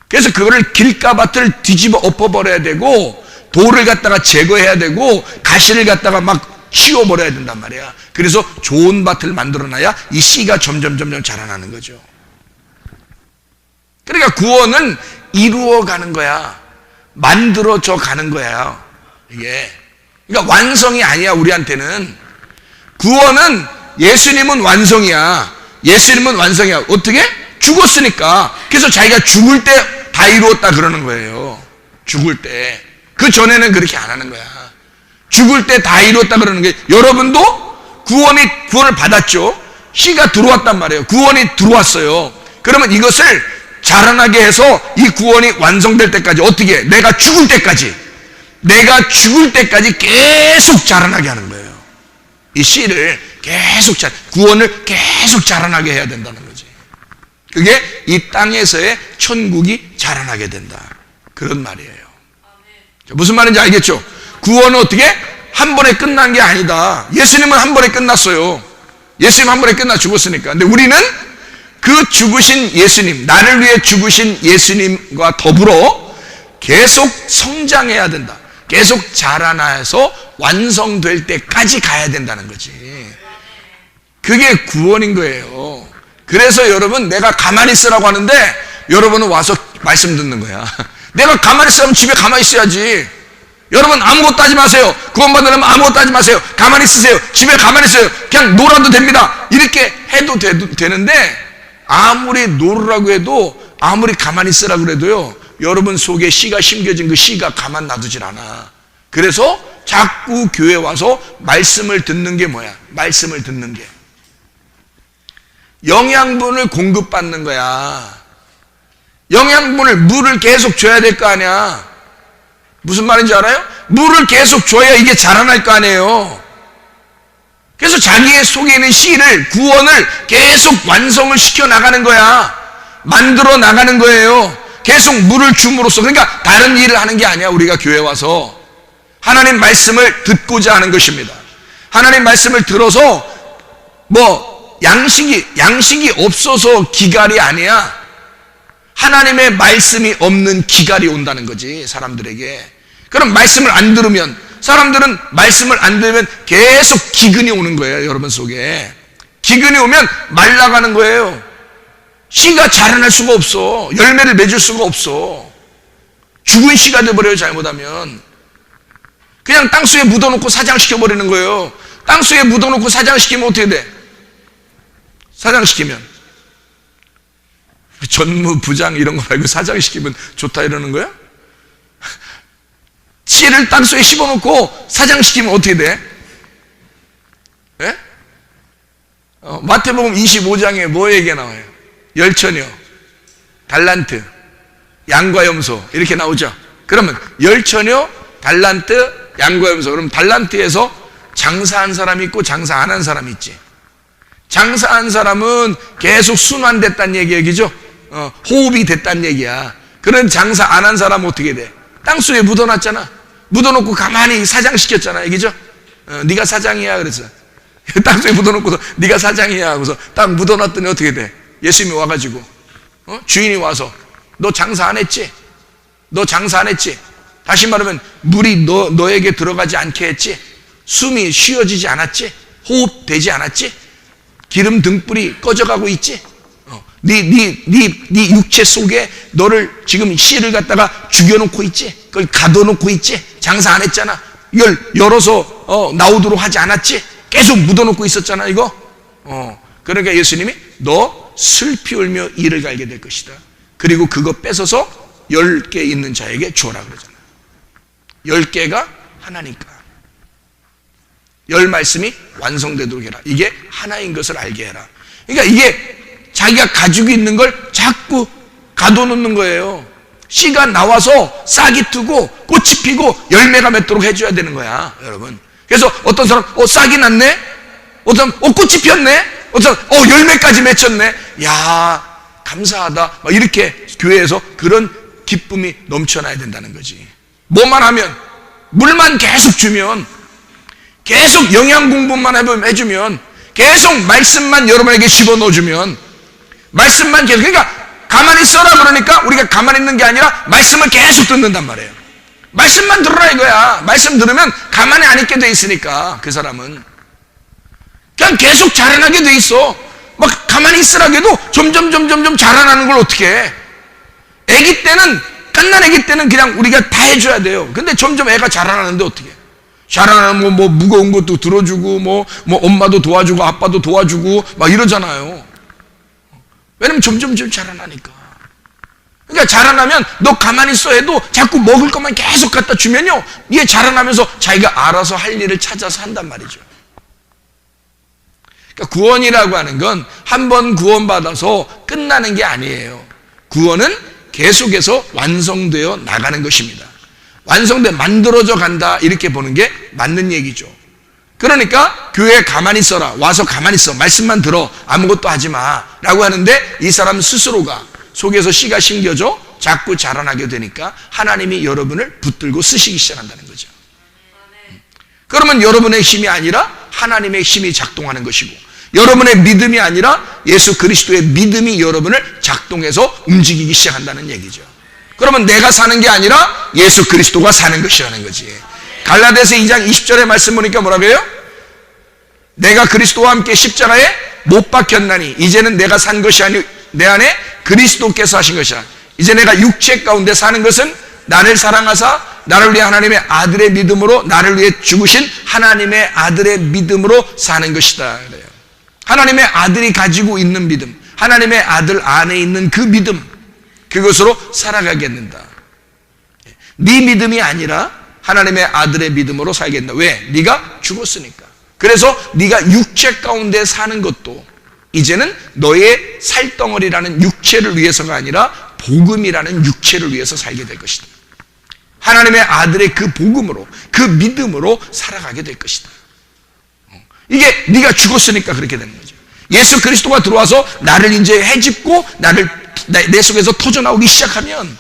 B: 그래서 그거를 길가밭을 뒤집어 엎어버려야 되고 돌을 갖다가 제거해야 되고 가시를 갖다가 막 씌워버려야 된단 말이야. 그래서 좋은 밭을 만들어놔야 이 씨가 점점 자라나는 거죠. 그러니까 구원은 이루어가는 거야. 만들어져 가는 거야. 이게. 그러니까 완성이 아니야, 우리한테는. 구원은 예수님은 완성이야. 예수님은 완성이야. 어떻게? 죽었으니까. 그래서 자기가 죽을 때 다 이루었다 그러는 거예요. 죽을 때. 그 전에는 그렇게 안 하는 거야. 죽을 때 다 이루었다 그러는 게, 여러분도 구원을 받았죠. 씨가 들어왔단 말이에요. 구원이 들어왔어요. 그러면 이것을 자라나게 해서 이 구원이 완성될 때까지 어떻게 해? 내가 죽을 때까지 계속 자라나게 하는 거예요. 이 씨를 계속 구원을 계속 자라나게 해야 된다는 거지. 그게 이 땅에서의 천국이 자라나게 된다. 그런 말이에요. 무슨 말인지 알겠죠? 구원은 어떻게? 한 번에 끝난 게 아니다. 예수님은 한 번에 끝났어요. 예수님 한 번에 끝나 죽었으니까. 근데 우리는 그 죽으신 예수님, 나를 위해 죽으신 예수님과 더불어 계속 성장해야 된다. 계속 자라나서 완성될 때까지 가야 된다는 거지. 그게 구원인 거예요. 그래서 여러분, 내가 가만히 있으라고 하는데 여러분은 와서 말씀 듣는 거야. 내가 가만히 있으라면 집에 가만히 있어야지. 여러분 아무것도 하지 마세요. 구원받으려면 아무것도 하지 마세요. 가만히 있으세요. 집에 가만히 있어요. 그냥 놀아도 됩니다. 이렇게 해도 되는데, 아무리 놀으라고 해도, 아무리 가만히 있으라고 해도요, 여러분 속에 씨가 심겨진 그 씨가 가만 놔두질 않아. 그래서 자꾸 교회 와서 말씀을 듣는 게 뭐야? 말씀을 듣는 게 영양분을 공급받는 거야. 영양분을, 물을 계속 줘야 될 거 아니야. 무슨 말인지 알아요? 물을 계속 줘야 이게 자라날 거 아니에요. 그래서 자기의 속에 있는 씨를, 구원을 계속 완성을 시켜 나가는 거야. 만들어 나가는 거예요. 계속 물을 줌으로써. 그러니까 다른 일을 하는 게 아니야. 우리가 교회 와서 하나님 말씀을 듣고자 하는 것입니다. 하나님 말씀을 들어서 양식이 없어서 기갈이 아니야. 하나님의 말씀이 없는 기갈이 온다는 거지, 사람들에게. 그럼 말씀을 안 들으면, 사람들은 말씀을 안 들으면 계속 기근이 오는 거예요. 여러분 속에 기근이 오면 말라가는 거예요. 씨가 자라날 수가 없어. 열매를 맺을 수가 없어. 죽은 씨가 돼버려요. 잘못하면 그냥 땅속에 묻어놓고 사장시켜버리는 거예요. 땅속에 묻어놓고 사장시키면 어떻게 돼? 사장시키면 전무, 부장 이런 거 말고 사장시키면 좋다 이러는 거야? 씨를 땅속에 심어놓고 사장시키면 어떻게 돼? 예? 마태복음 25장에 뭐 얘기가 나와요? 열처녀, 달란트, 양과 염소 이렇게 나오죠. 그러면 열처녀, 달란트, 양과 염소. 그럼 달란트에서 장사한 사람이 있고 장사 안 한 사람이 있지. 장사한 사람은 계속 순환됐다는 얘기죠. 호흡이 됐다는 얘기야. 그런 장사 안 한 사람은 어떻게 돼? 땅속에 묻어놨잖아. 묻어놓고 가만히 사장시켰잖아. 얘기죠. 네가 사장이야 그래서 땅속에 묻어놓고서 네가 사장이야 하고서 딱 묻어놨더니 어떻게 돼? 예수님이 와가지고 주인이 와서 너 장사 안 했지? 너 장사 안 했지? 다시 말하면 물이 너에게 들어가지 않게 했지? 숨이 쉬어지지 않았지? 호흡되지 않았지? 기름 등불이 꺼져가고 있지? 네 육체 속에 너를 지금 씨를 갖다가 죽여놓고 있지? 그걸 가둬놓고 있지? 장사 안 했잖아. 이걸 열어서 나오도록 하지 않았지? 계속 묻어놓고 있었잖아 이거. 그러니까 예수님이 너 슬피 울며 이를 갈게 될 것이다. 그리고 그거 뺏어서 10개 있는 자에게 주어라 그러잖아. 10개가 하나니까 10 말씀이 완성되도록 해라. 이게 하나인 것을 알게 해라. 그러니까 이게 자기가 가지고 있는 걸 자꾸 가둬놓는 거예요. 씨가 나와서 싹이 트고 꽃이 피고 열매가 맺도록 해줘야 되는 거야 여러분. 그래서 어떤 사람 싹이 났네, 어떤 사람 꽃이 피었네, 어떤 사람 열매까지 맺혔네. 야 감사하다. 막 이렇게 교회에서 그런 기쁨이 넘쳐나야 된다는 거지. 뭐만 하면, 물만 계속 주면, 계속 영양 공부만 해주면, 계속 말씀만 여러분에게 집어넣어주면, 말씀만 계속, 그러니까 가만히 있어라 그러니까 우리가 가만히 있는 게 아니라 말씀을 계속 듣는단 말이에요. 말씀만 들으라 이거야. 말씀 들으면 가만히 안 있게 돼 있으니까 그 사람은 그냥 계속 자라나게 돼 있어. 막 가만히 있으라고 해도 점점 자라나는 걸 어떻게 해? 애기 때는, 갓난 애기 때는 그냥 우리가 다 해줘야 돼요. 근데 점점 애가 자라나는데 어떻게 해? 자라나면 뭐 무거운 것도 들어주고 뭐 엄마도 도와주고 아빠도 도와주고 막 이러잖아요. 왜냐면 점점 자라나니까. 그러니까 자라나면 너 가만히 있어 해도 자꾸 먹을 것만 계속 갖다 주면요, 이게 자라나면서 자기가 알아서 할 일을 찾아서 한단 말이죠. 그러니까 구원이라고 하는 건 한 번 구원받아서 끝나는 게 아니에요. 구원은 계속해서 완성되어 나가는 것입니다. 완성돼 만들어져 간다 이렇게 보는 게 맞는 얘기죠. 그러니까 교회에 가만히 있어라, 와서 가만히 있어, 말씀만 들어, 아무것도 하지 마 라고 하는데 이 사람 스스로가 속에서 씨가 심겨져 자꾸 자라나게 되니까 하나님이 여러분을 붙들고 쓰시기 시작한다는 거죠. 그러면 여러분의 힘이 아니라 하나님의 힘이 작동하는 것이고, 여러분의 믿음이 아니라 예수 그리스도의 믿음이 여러분을 작동해서 움직이기 시작한다는 얘기죠. 그러면 내가 사는 게 아니라 예수 그리스도가 사는 것이라는 거지. 갈라디아서 2장 20절의 말씀 보니까 뭐라고 해요? 내가 그리스도와 함께 십자가에 못 박혔나니 이제는 내가 산 것이 아니 내 안에 그리스도께서 하신 것이라. 이제 내가 육체 가운데 사는 것은 나를 사랑하사 나를 위해 하나님의 아들의 믿음으로 나를 위해 죽으신 하나님의 아들의 믿음으로 사는 것이다 그래요. 하나님의 아들이 가지고 있는 믿음, 하나님의 아들 안에 있는 그 믿음, 그것으로 살아가겠는다. 네 믿음이 아니라 하나님의 아들의 믿음으로 살겠다. 왜? 네가 죽었으니까. 그래서 네가 육체 가운데 사는 것도 이제는 너의 살덩어리라는 육체를 위해서가 아니라 복음이라는 육체를 위해서 살게 될 것이다. 하나님의 아들의 그 복음으로, 그 믿음으로 살아가게 될 것이다. 이게 네가 죽었으니까 그렇게 되는 거죠. 예수 그리스도가 들어와서 나를 이제 해집고 나를 내 속에서 터져나오기 시작하면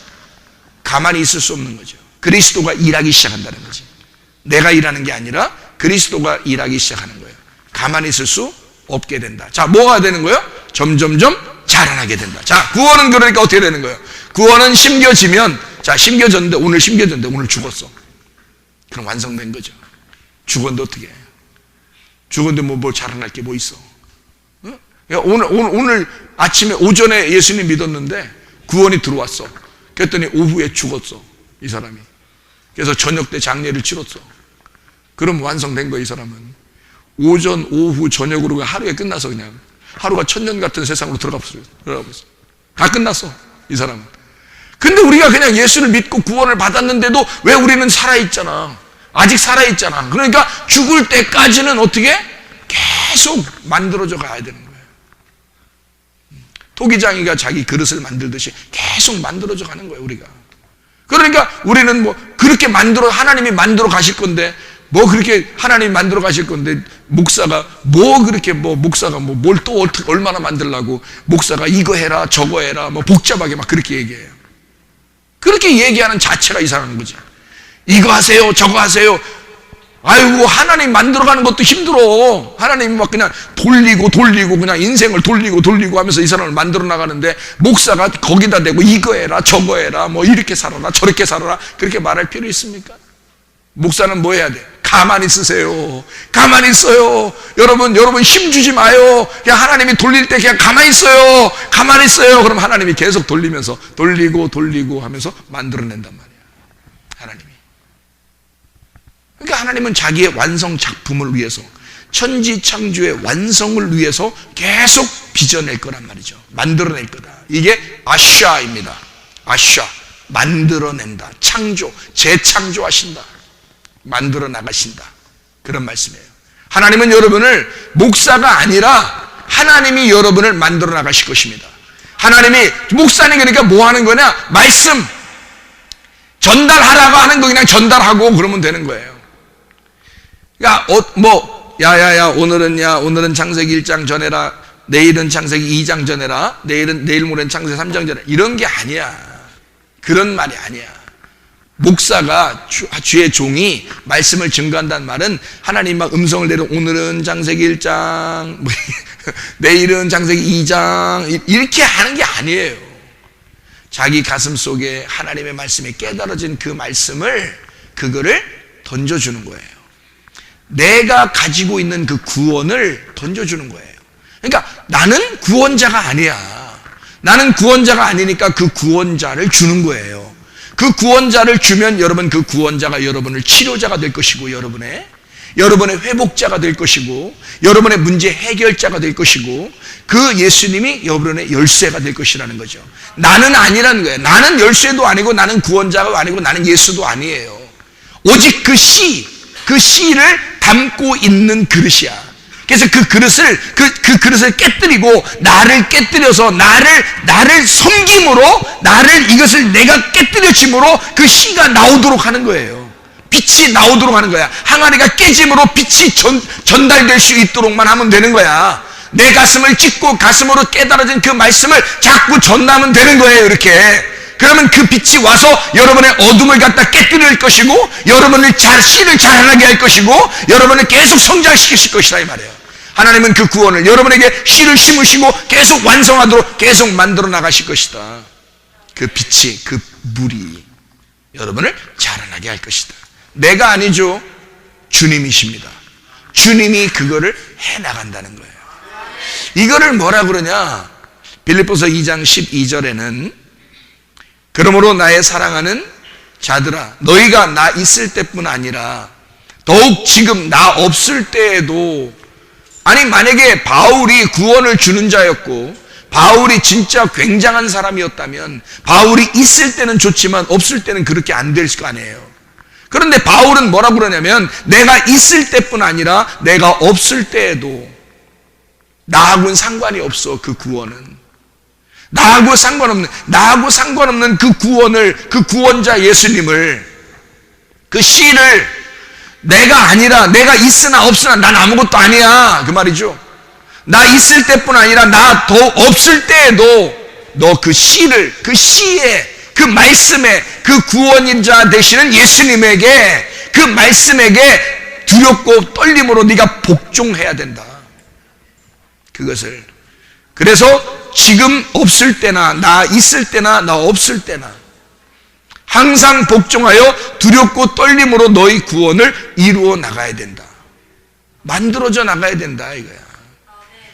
B: 가만히 있을 수 없는 거죠. 그리스도가 일하기 시작한다는 거지. 내가 일하는 게 아니라 그리스도가 일하기 시작하는 거예요. 가만히 있을 수 없게 된다. 자, 뭐가 되는 거예요? 점점점 자라나게 된다. 자, 구원은 그러니까 어떻게 되는 거예요? 구원은 심겨지면, 자, 심겨졌는데 오늘 죽었어. 그럼 완성된 거죠. 죽었는데 어떻게 해? 죽었는데 뭘 자라날 게 뭐 있어? 어? 오늘 아침에 오전에 예수님 믿었는데 구원이 들어왔어. 그랬더니 오후에 죽었어 이 사람이. 그래서 저녁 때 장례를 치렀어. 그럼 완성된 거야 이 사람은. 오전, 오후, 저녁으로 하루에 끝나서 그냥 하루가 천년 같은 세상으로 들어가 버렸어. 다 끝났어 이 사람은. 근데 우리가 그냥 예수를 믿고 구원을 받았는데도 왜 우리는 살아있잖아. 아직 살아있잖아. 그러니까 죽을 때까지는 어떻게? 계속 만들어져 가야 되는 거예요. 토기장이가 자기 그릇을 만들듯이 계속 만들어져 가는 거예요, 우리가. 그러니까 우리는 뭐 그렇게 하나님이 만들어 가실 건데, 뭐 그렇게 하나님이 만들어 가실 건데, 목사가 뭘 또 어떻게 얼마나 만들라고, 목사가 이거 해라 저거 해라 뭐 복잡하게 막 그렇게 얘기해요. 그렇게 얘기하는 자체가 이상한 거지. 이거 하세요 저거 하세요. 아이고, 하나님 만들어가는 것도 힘들어. 하나님이 막 그냥 돌리고 그냥 인생을 돌리고 하면서 이 사람을 만들어 나가는데, 목사가 거기다 대고 이거 해라 저거 해라 뭐 이렇게 살아라 저렇게 살아라 그렇게 말할 필요 있습니까? 목사는 뭐 해야 돼? 가만히 있으세요. 가만히 있어요. 여러분 힘 주지 마요. 그냥 하나님이 돌릴 때 그냥 가만히 있어요. 가만히 있어요. 그럼 하나님이 계속 돌리면서 돌리고 하면서 만들어낸단 말이야, 하나님이. 그러니까 하나님은 자기의 완성 작품을 위해서, 천지창조의 완성을 위해서 계속 빚어낼 거란 말이죠. 만들어낼 거다. 이게 아샤입니다. 아샤, 만들어낸다. 창조, 재창조하신다. 만들어 나가신다. 그런 말씀이에요. 하나님은 여러분을 목사가 아니라 하나님이 여러분을 만들어 나가실 것입니다. 하나님이 목사님 그러니까 뭐 하는 거냐? 말씀 전달하라고 하는 거 그냥 전달하고 그러면 되는 거예요. 야, 야야야, 오늘은 창세기 1장 전해라. 내일은 창세기 2장 전해라. 내일 모레는 창세기 3장 전해라. 이런 게 아니야. 그런 말이 아니야. 목사가 주의 종이 말씀을 증거한다는 말은 하나님 막 음성을 내려 오늘은 창세기 1장 내일은 창세기 2장 이렇게 하는 게 아니에요. 자기 가슴 속에 하나님의 말씀이 깨달아진 그 말씀을 그거를 던져주는 거예요. 내가 가지고 있는 그 구원을 던져주는 거예요. 그러니까 나는 구원자가 아니야. 나는 구원자가 아니니까 그 구원자를 주는 거예요. 그 구원자를 주면 여러분 그 구원자가 여러분을 치료자가 될 것이고, 여러분의 회복자가 될 것이고, 여러분의 문제 해결자가 될 것이고, 그 예수님이 여러분의 열쇠가 될 것이라는 거죠. 나는 아니라는 거예요. 나는 열쇠도 아니고 나는 구원자가 아니고 나는 예수도 아니에요. 오직 그 씨를 담고 있는 그릇이야. 그래서 그 그릇을 깨뜨리고 나를 깨뜨려서 나를 섬김으로 이것을 내가 깨뜨려짐으로 그 씨가 나오도록 하는 거예요. 빛이 나오도록 하는 거야. 항아리가 깨짐으로 빛이 전달될 수 있도록만 하면 되는 거야. 내 가슴을 찢고 가슴으로 깨달아진 그 말씀을 자꾸 전하면 되는 거예요. 이렇게. 그러면 그 빛이 와서 여러분의 어둠을 갖다 깨뜨릴 것이고, 여러분을 씨를 자라나게 할 것이고, 여러분을 계속 성장시키실 것이라 이 말이에요. 하나님은 그 구원을 여러분에게 씨를 심으시고 계속 완성하도록 계속 만들어 나가실 것이다. 그 빛이, 그 물이 여러분을 자라나게 할 것이다. 내가 아니죠. 주님이십니다. 주님이 그거를 해나간다는 거예요. 이거를 뭐라 그러냐? 빌립보서 2장 12절에는 그러므로 나의 사랑하는 자들아, 너희가 나 있을 때뿐 아니라 더욱 지금 나 없을 때에도, 아니 만약에 바울이 구원을 주는 자였고 바울이 진짜 굉장한 사람이었다면 바울이 있을 때는 좋지만 없을 때는 그렇게 안 될 거 아니에요. 그런데 바울은 뭐라고 그러냐면 내가 있을 때뿐 아니라 내가 없을 때에도 나하고는 상관이 없어. 그 구원은 나하고 상관없는 그 구원을, 그 구원자 예수님을, 그 씨를 내가 아니라 내가 있으나 없으나 난 아무것도 아니야 그 말이죠. 나 있을 때뿐 아니라 나 더 없을 때에도 너 그 씨를, 그 씨의 그 말씀에, 그 구원자 되시는 예수님에게, 그 말씀에게 두렵고 떨림으로 네가 복종해야 된다. 그것을. 그래서 지금 없을 때나 나 있을 때나 나 없을 때나 항상 복종하여 두렵고 떨림으로 너희 구원을 이루어 나가야 된다. 만들어져 나가야 된다 이거야.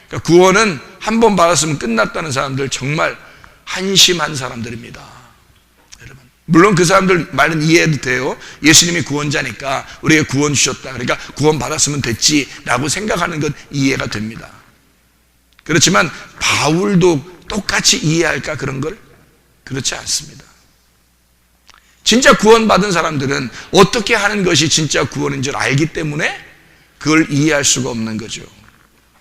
B: 그러니까 구원은 한 번 받았으면 끝났다는 사람들 정말 한심한 사람들입니다. 여러분, 물론 그 사람들 말은 이해해도 돼요. 예수님이 구원자니까 우리에게 구원 주셨다. 그러니까 구원 받았으면 됐지라고 생각하는 건 이해가 됩니다. 그렇지만 바울도 똑같이 이해할까 그런 걸? 그렇지 않습니다. 진짜 구원받은 사람들은 어떻게 하는 것이 진짜 구원인 줄 알기 때문에 그걸 이해할 수가 없는 거죠.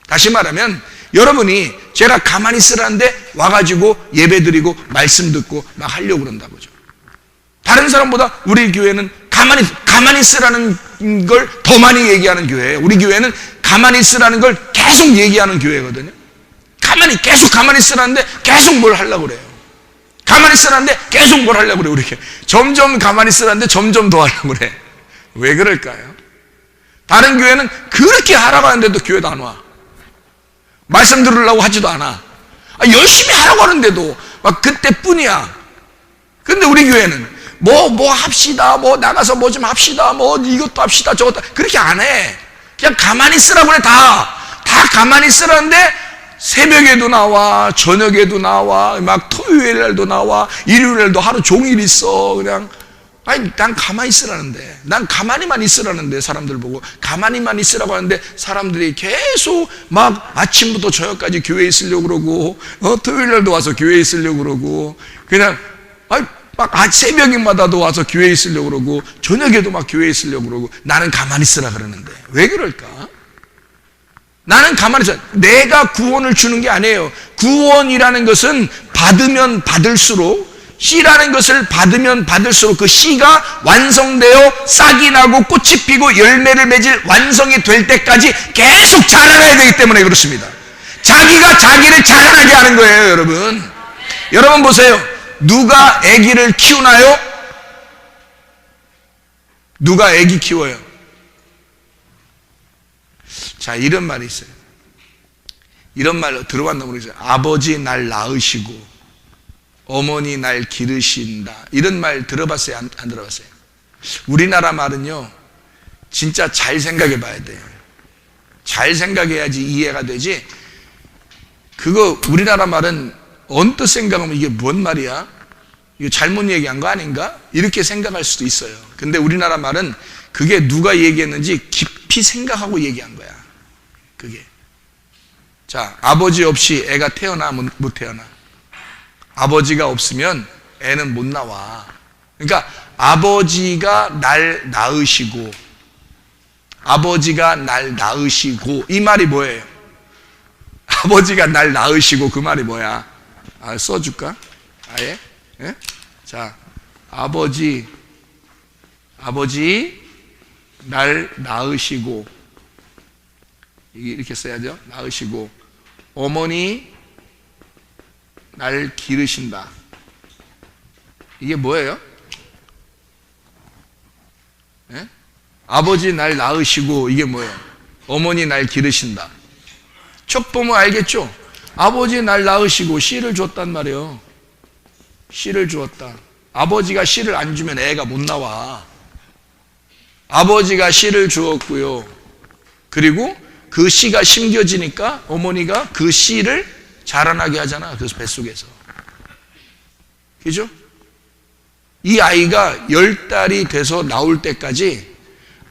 B: 다시 말하면 여러분이 제가 가만히 있으라는데 와가지고 예배드리고 말씀 듣고 막 하려고 그런다고죠. 다른 사람보다 우리 교회는 가만히 있으라는 걸 더 많이 얘기하는 교회예요. 우리 교회는 가만히 있으라는 걸 계속 얘기하는 교회거든요. 계속 가만히 있으라는데 계속 뭘 하려고 그래요. 가만히 있으라는데 계속 뭘 하려고 그래요. 우리 교회 점점 가만히 있으라는데 점점 더 하려고 그래. 왜 그럴까요? 다른 교회는 그렇게 하라고 하는데도 교회도 안 와. 말씀 들으려고 하지도 않아. 열심히 하라고 하는데도 막 그때뿐이야. 근데 우리 교회는 뭐 합시다, 뭐 나가서 뭐 좀 합시다, 뭐 이것도 합시다, 저것도 그렇게 안 해. 그냥 가만히 있으라고 그래. 다 가만히 있으라는데 새벽에도 나와, 저녁에도 나와, 막 토요일 날도 나와, 일요일 날도 하루 종일 있어. 그냥 난 가만히 있으라는데, 난 가만히만 있으라는데, 사람들 보고 가만히만 있으라고 하는데 사람들이 계속 막 아침부터 저녁까지 교회에 있으려고 그러고, 토요일 날도 와서 교회에 있으려고 그러고, 그냥 막 새벽마다도 와서 교회에 있으려고 그러고, 저녁에도 막 교회에 있으려고 그러고, 나는 가만히 있으라 그러는데 왜 그럴까? 나는 가만히 있어. 내가 구원을 주는 게 아니에요. 구원이라는 것은 받으면 받을수록, 씨라는 것을 받으면 받을수록 그 씨가 완성되어 싹이 나고 꽃이 피고 열매를 맺을 완성이 될 때까지 계속 자라나야 되기 때문에 그렇습니다. 자기가 자기를 자라나게 하는 거예요. 여러분 보세요. 누가 아기를 키우나요? 누가 아기 키워요? 자, 이런 말이 있어요. 이런 말 들어봤나 모르겠어요. 아버지 날 낳으시고 어머니 날 기르신다. 이런 말 들어봤어요? 안 들어봤어요? 우리나라 말은요, 진짜 잘 생각해 봐야 돼요. 잘 생각해야지 이해가 되지. 그거 우리나라 말은 언뜻 생각하면 이게 뭔 말이야? 이거 잘못 얘기한 거 아닌가? 이렇게 생각할 수도 있어요. 근데 우리나라 말은 그게 누가 얘기했는지 깊이 생각하고 얘기한 거야. 그게. 자, 아버지 없이 애가 태어나 못 태어나? 아버지가 없으면 애는 못 나와. 그러니까 아버지가 날 낳으시고 이 말이 뭐예요? 아버지가 날 낳으시고 그 말이 뭐야? 써줄까? 아예? 예? 자, 아버지 날 낳으시고, 이렇게 써야죠. 낳으시고, 어머니 날 기르신다. 이게 뭐예요? 예? 아버지 날 낳으시고, 이게 뭐예요? 어머니 날 기르신다. 척 보면 알겠죠? 아버지 날 낳으시고 씨를 줬단 말이에요. 씨를 주었다. 아버지가 씨를 안 주면 애가 못 나와. 아버지가 씨를 주었고요. 그리고 그 씨가 심겨지니까 어머니가 그 씨를 자라나게 하잖아. 그 뱃속에서. 그죠? 이 아이가 10달이 돼서 나올 때까지,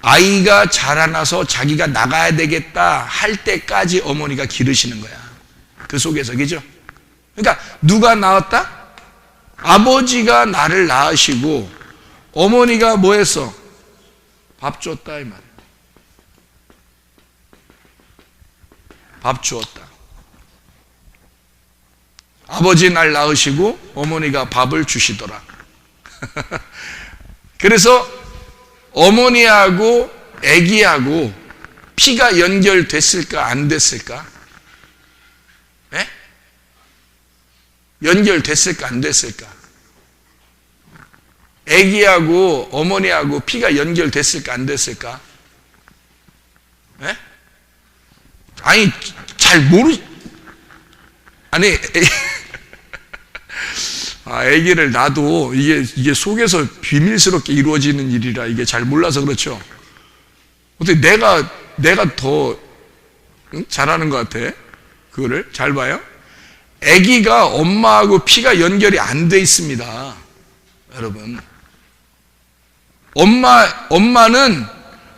B: 아이가 자라나서 자기가 나가야 되겠다 할 때까지 어머니가 기르시는 거야. 그 속에서. 그죠? 그러니까 누가 낳았다? 아버지가 나를 낳으시고 어머니가 뭐 했어? 밥 줬다 이 말이야. 밥 주었다. 아버지 날 낳으시고 어머니가 밥을 주시더라. 그래서 어머니하고 아기하고 피가 연결됐을까 안 됐을까? 네? 연결됐을까 안 됐을까? 아기하고 어머니하고 피가 연결됐을까 안 됐을까? 네? 아니 잘 아니 아기를 낳아도 이게 속에서 비밀스럽게 이루어지는 일이라 이게 잘 몰라서 그렇죠. 어떻게 내가 더 잘하는 것 같아? 그거를 잘 봐요. 아기가 엄마하고 피가 연결이 안 돼 있습니다. 여러분, 엄마는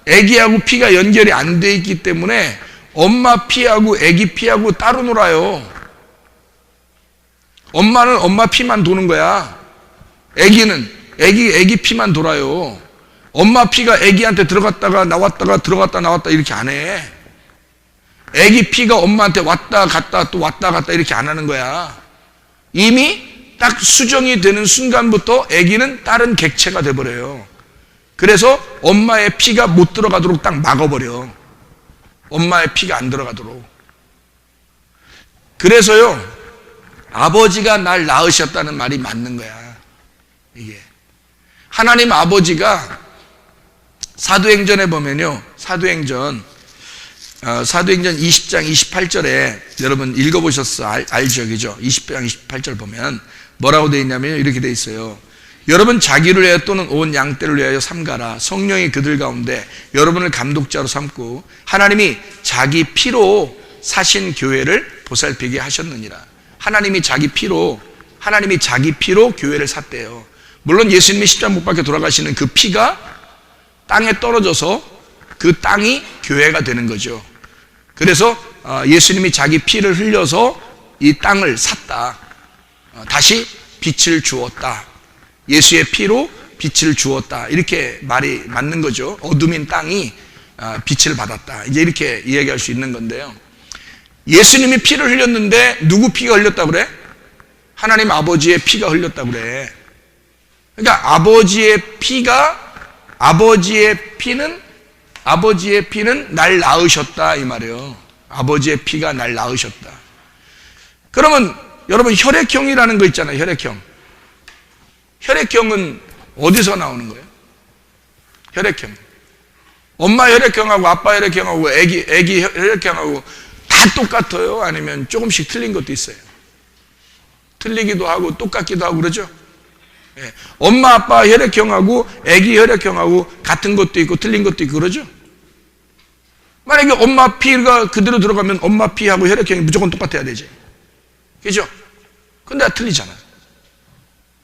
B: 아기하고 피가 연결이 안 돼 있기 때문에 엄마 피하고 아기 피하고 따로 놀아요. 엄마는 엄마 피만 도는 거야. 아기는 애기 피만 돌아요. 엄마 피가 애기한테 들어갔다가 나왔다가 들어갔다 나왔다 이렇게 안 해. 애기 피가 엄마한테 왔다 갔다 또 왔다 갔다 이렇게 안 하는 거야. 이미 딱 수정이 되는 순간부터 애기는 다른 객체가 돼버려요. 그래서 엄마의 피가 못 들어가도록 딱 막아버려. 엄마의 피가 안 들어가도록. 그래서요, 아버지가 날 낳으셨다는 말이 맞는 거야. 이게 하나님 아버지가 사도행전에 보면요, 사도행전 20장 28절에 여러분 읽어보셨어? 알죠? 그죠? 20장 28절 보면 뭐라고 되어 있냐면 이렇게 되어 있어요. 여러분 자기를 위하여 또는 온 양떼를 위하여 삼가라. 성령이 그들 가운데 여러분을 감독자로 삼고 하나님이 자기 피로 사신 교회를 보살피게 하셨느니라. 하나님이 자기 피로 교회를 샀대요. 물론 예수님이 십자가 못 박혀 돌아가시는 그 피가 땅에 떨어져서 그 땅이 교회가 되는 거죠. 그래서 예수님이 자기 피를 흘려서 이 땅을 샀다. 다시 빛을 주었다. 예수의 피로 빛을 주었다. 이렇게 말이 맞는 거죠. 어둠인 땅이 빛을 받았다. 이제 이렇게 이야기할 수 있는 건데요. 예수님이 피를 흘렸는데 누구 피가 흘렸다고 그래? 하나님 아버지의 피가 흘렸다고 그래. 그러니까 아버지의 피는 날 낳으셨다 이 말이에요. 아버지의 피가 날 낳으셨다. 그러면 여러분 혈액형이라는 거 있잖아요. 혈액형은 어디서 나오는 거예요? 혈액형. 엄마 혈액형하고 아빠 혈액형하고 애기 혈액형하고 다 똑같아요? 아니면 조금씩 틀린 것도 있어요? 틀리기도 하고 똑같기도 하고 그러죠? 예. 엄마 아빠 혈액형하고 애기 혈액형하고 같은 것도 있고 틀린 것도 있고 그러죠? 만약에 엄마 피가 그대로 들어가면 엄마 피하고 혈액형이 무조건 똑같아야 되지. 그죠? 근데 틀리잖아.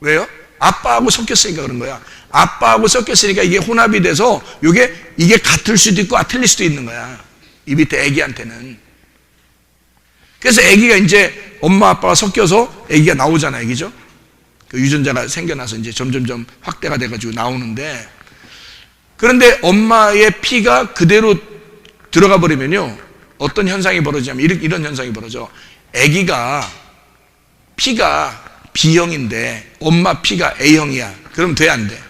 B: 왜요? 아빠하고 섞였으니까 그런 거야. 아빠하고 섞였으니까 이게 혼합이 돼서 이게 같을 수도 있고 틀릴 수도 있는 거야. 이 밑에 애기한테는. 그래서 애기가 이제 엄마 아빠가 섞여서 애기가 나오잖아요. 그죠? 그 유전자가 생겨나서 이제 점점점 확대가 돼가지고 나오는데, 그런데 엄마의 피가 그대로 들어가 버리면요, 어떤 현상이 벌어지냐면 이런 현상이 벌어져. 애기가 피가 B형인데 엄마 피가 A형이야. 그럼 돼, 안 돼?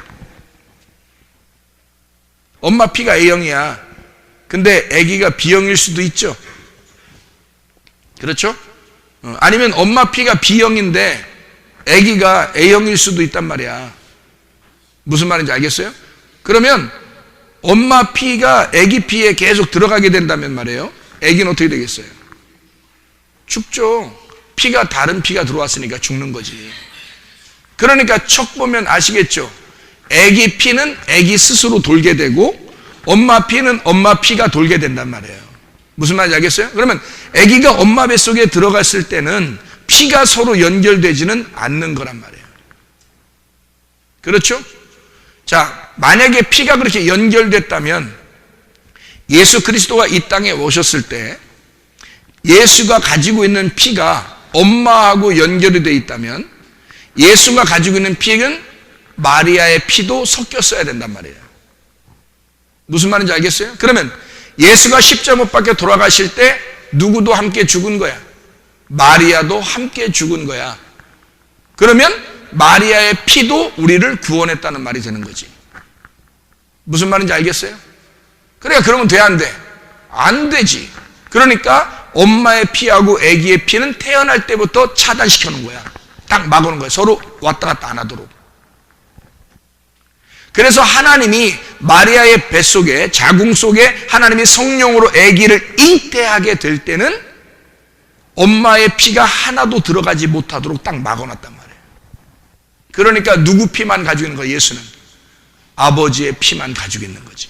B: 엄마 피가 A형이야. 근데 애기가 B형일 수도 있죠. 그렇죠? 아니면 엄마 피가 B형인데 애기가 A형일 수도 있단 말이야. 무슨 말인지 알겠어요? 그러면 엄마 피가 애기 피에 계속 들어가게 된다면 말이에요, 애기는 어떻게 되겠어요? 죽죠. 피가 다른 피가 들어왔으니까 죽는 거지. 그러니까 척 보면 아시겠죠? 애기 피는 애기 스스로 돌게 되고 엄마 피는 엄마 피가 돌게 된단 말이에요. 무슨 말인지 알겠어요? 그러면 애기가 엄마 뱃속에 들어갔을 때는 피가 서로 연결되지는 않는 거란 말이에요. 그렇죠? 자, 만약에 피가 그렇게 연결됐다면 예수 그리스도가 이 땅에 오셨을 때 예수가 가지고 있는 피가 엄마하고 연결이 되어 있다면 예수가 가지고 있는 피는 마리아의 피도 섞였어야 된단 말이에요. 무슨 말인지 알겠어요? 그러면 예수가 십자가 못 박혀 돌아가실 때 누구도 함께 죽은 거야. 마리아도 함께 죽은 거야. 그러면 마리아의 피도 우리를 구원했다는 말이 되는 거지. 무슨 말인지 알겠어요? 그러니까 그러면 돼, 안 돼? 안 되지. 그러니까 엄마의 피하고 아기의 피는 태어날 때부터 차단시켜 놓은 거야. 딱 막아놓은 거야. 서로 왔다 갔다 안 하도록. 그래서 하나님이 마리아의 뱃속에, 자궁 속에 하나님이 성령으로 아기를 잉태하게 될 때는 엄마의 피가 하나도 들어가지 못하도록 딱 막아놨단 말이에요. 그러니까 누구 피만 가지고 있는 거야? 예수는 아버지의 피만 가지고 있는 거지.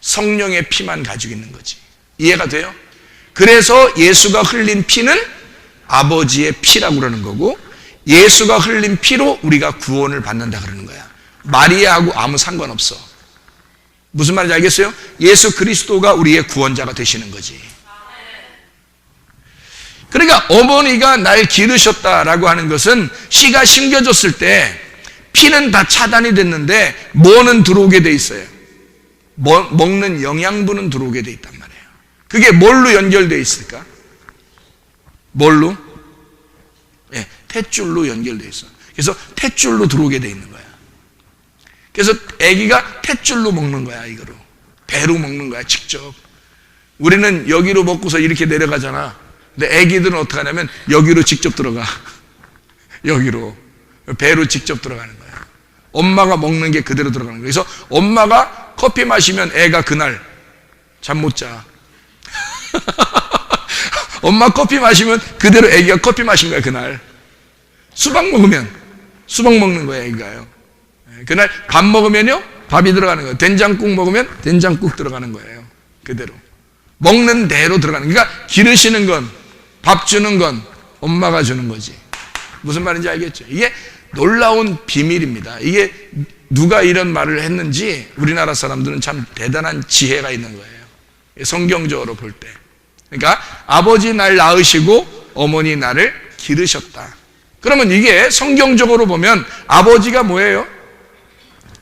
B: 성령의 피만 가지고 있는 거지. 이해가 돼요? 그래서 예수가 흘린 피는 아버지의 피라고 그러는 거고, 예수가 흘린 피로 우리가 구원을 받는다 그러는 거야. 마리아하고 아무 상관없어. 무슨 말인지 알겠어요? 예수 그리스도가 우리의 구원자가 되시는 거지. 그러니까 어머니가 날 기르셨다라고 하는 것은 씨가 심겨졌을 때 피는 다 차단이 됐는데 뭐는 들어오게 돼 있어요? 먹는 영양분은 들어오게 돼 있단 말이에요. 그게 뭘로 연결되어 있을까? 뭘로? 예, 탯줄로 연결되어 있어. 그래서 탯줄로 들어오게 돼 있는 거야. 그래서 아기가 탯줄로 먹는 거야. 이거로 배로 먹는 거야. 직접. 우리는 여기로 먹고서 이렇게 내려가잖아. 근데 아기들은 어떻게 하냐면 여기로 직접 들어가. 여기로 배로 직접 들어가는 거야. 엄마가 먹는 게 그대로 들어가는 거야. 그래서 엄마가 커피 마시면 애가 그날 잠 못 자. 엄마 커피 마시면 그대로 아기가 커피 마신 거야. 그날 수박 먹으면 수박 먹는 거야. 아기가요. 그날 밥 먹으면요 밥이 들어가는 거예요. 된장국 먹으면 된장국 들어가는 거예요. 그대로 먹는 대로 들어가는. 그러니까 기르시는 건, 밥 주는 건 엄마가 주는 거지. 무슨 말인지 알겠죠? 이게 놀라운 비밀입니다. 이게 누가 이런 말을 했는지 우리나라 사람들은 참 대단한 지혜가 있는 거예요. 성경적으로 볼 때. 그러니까 아버지 날 낳으시고 어머니 나를 기르셨다. 그러면 이게 성경적으로 보면 아버지가 뭐예요?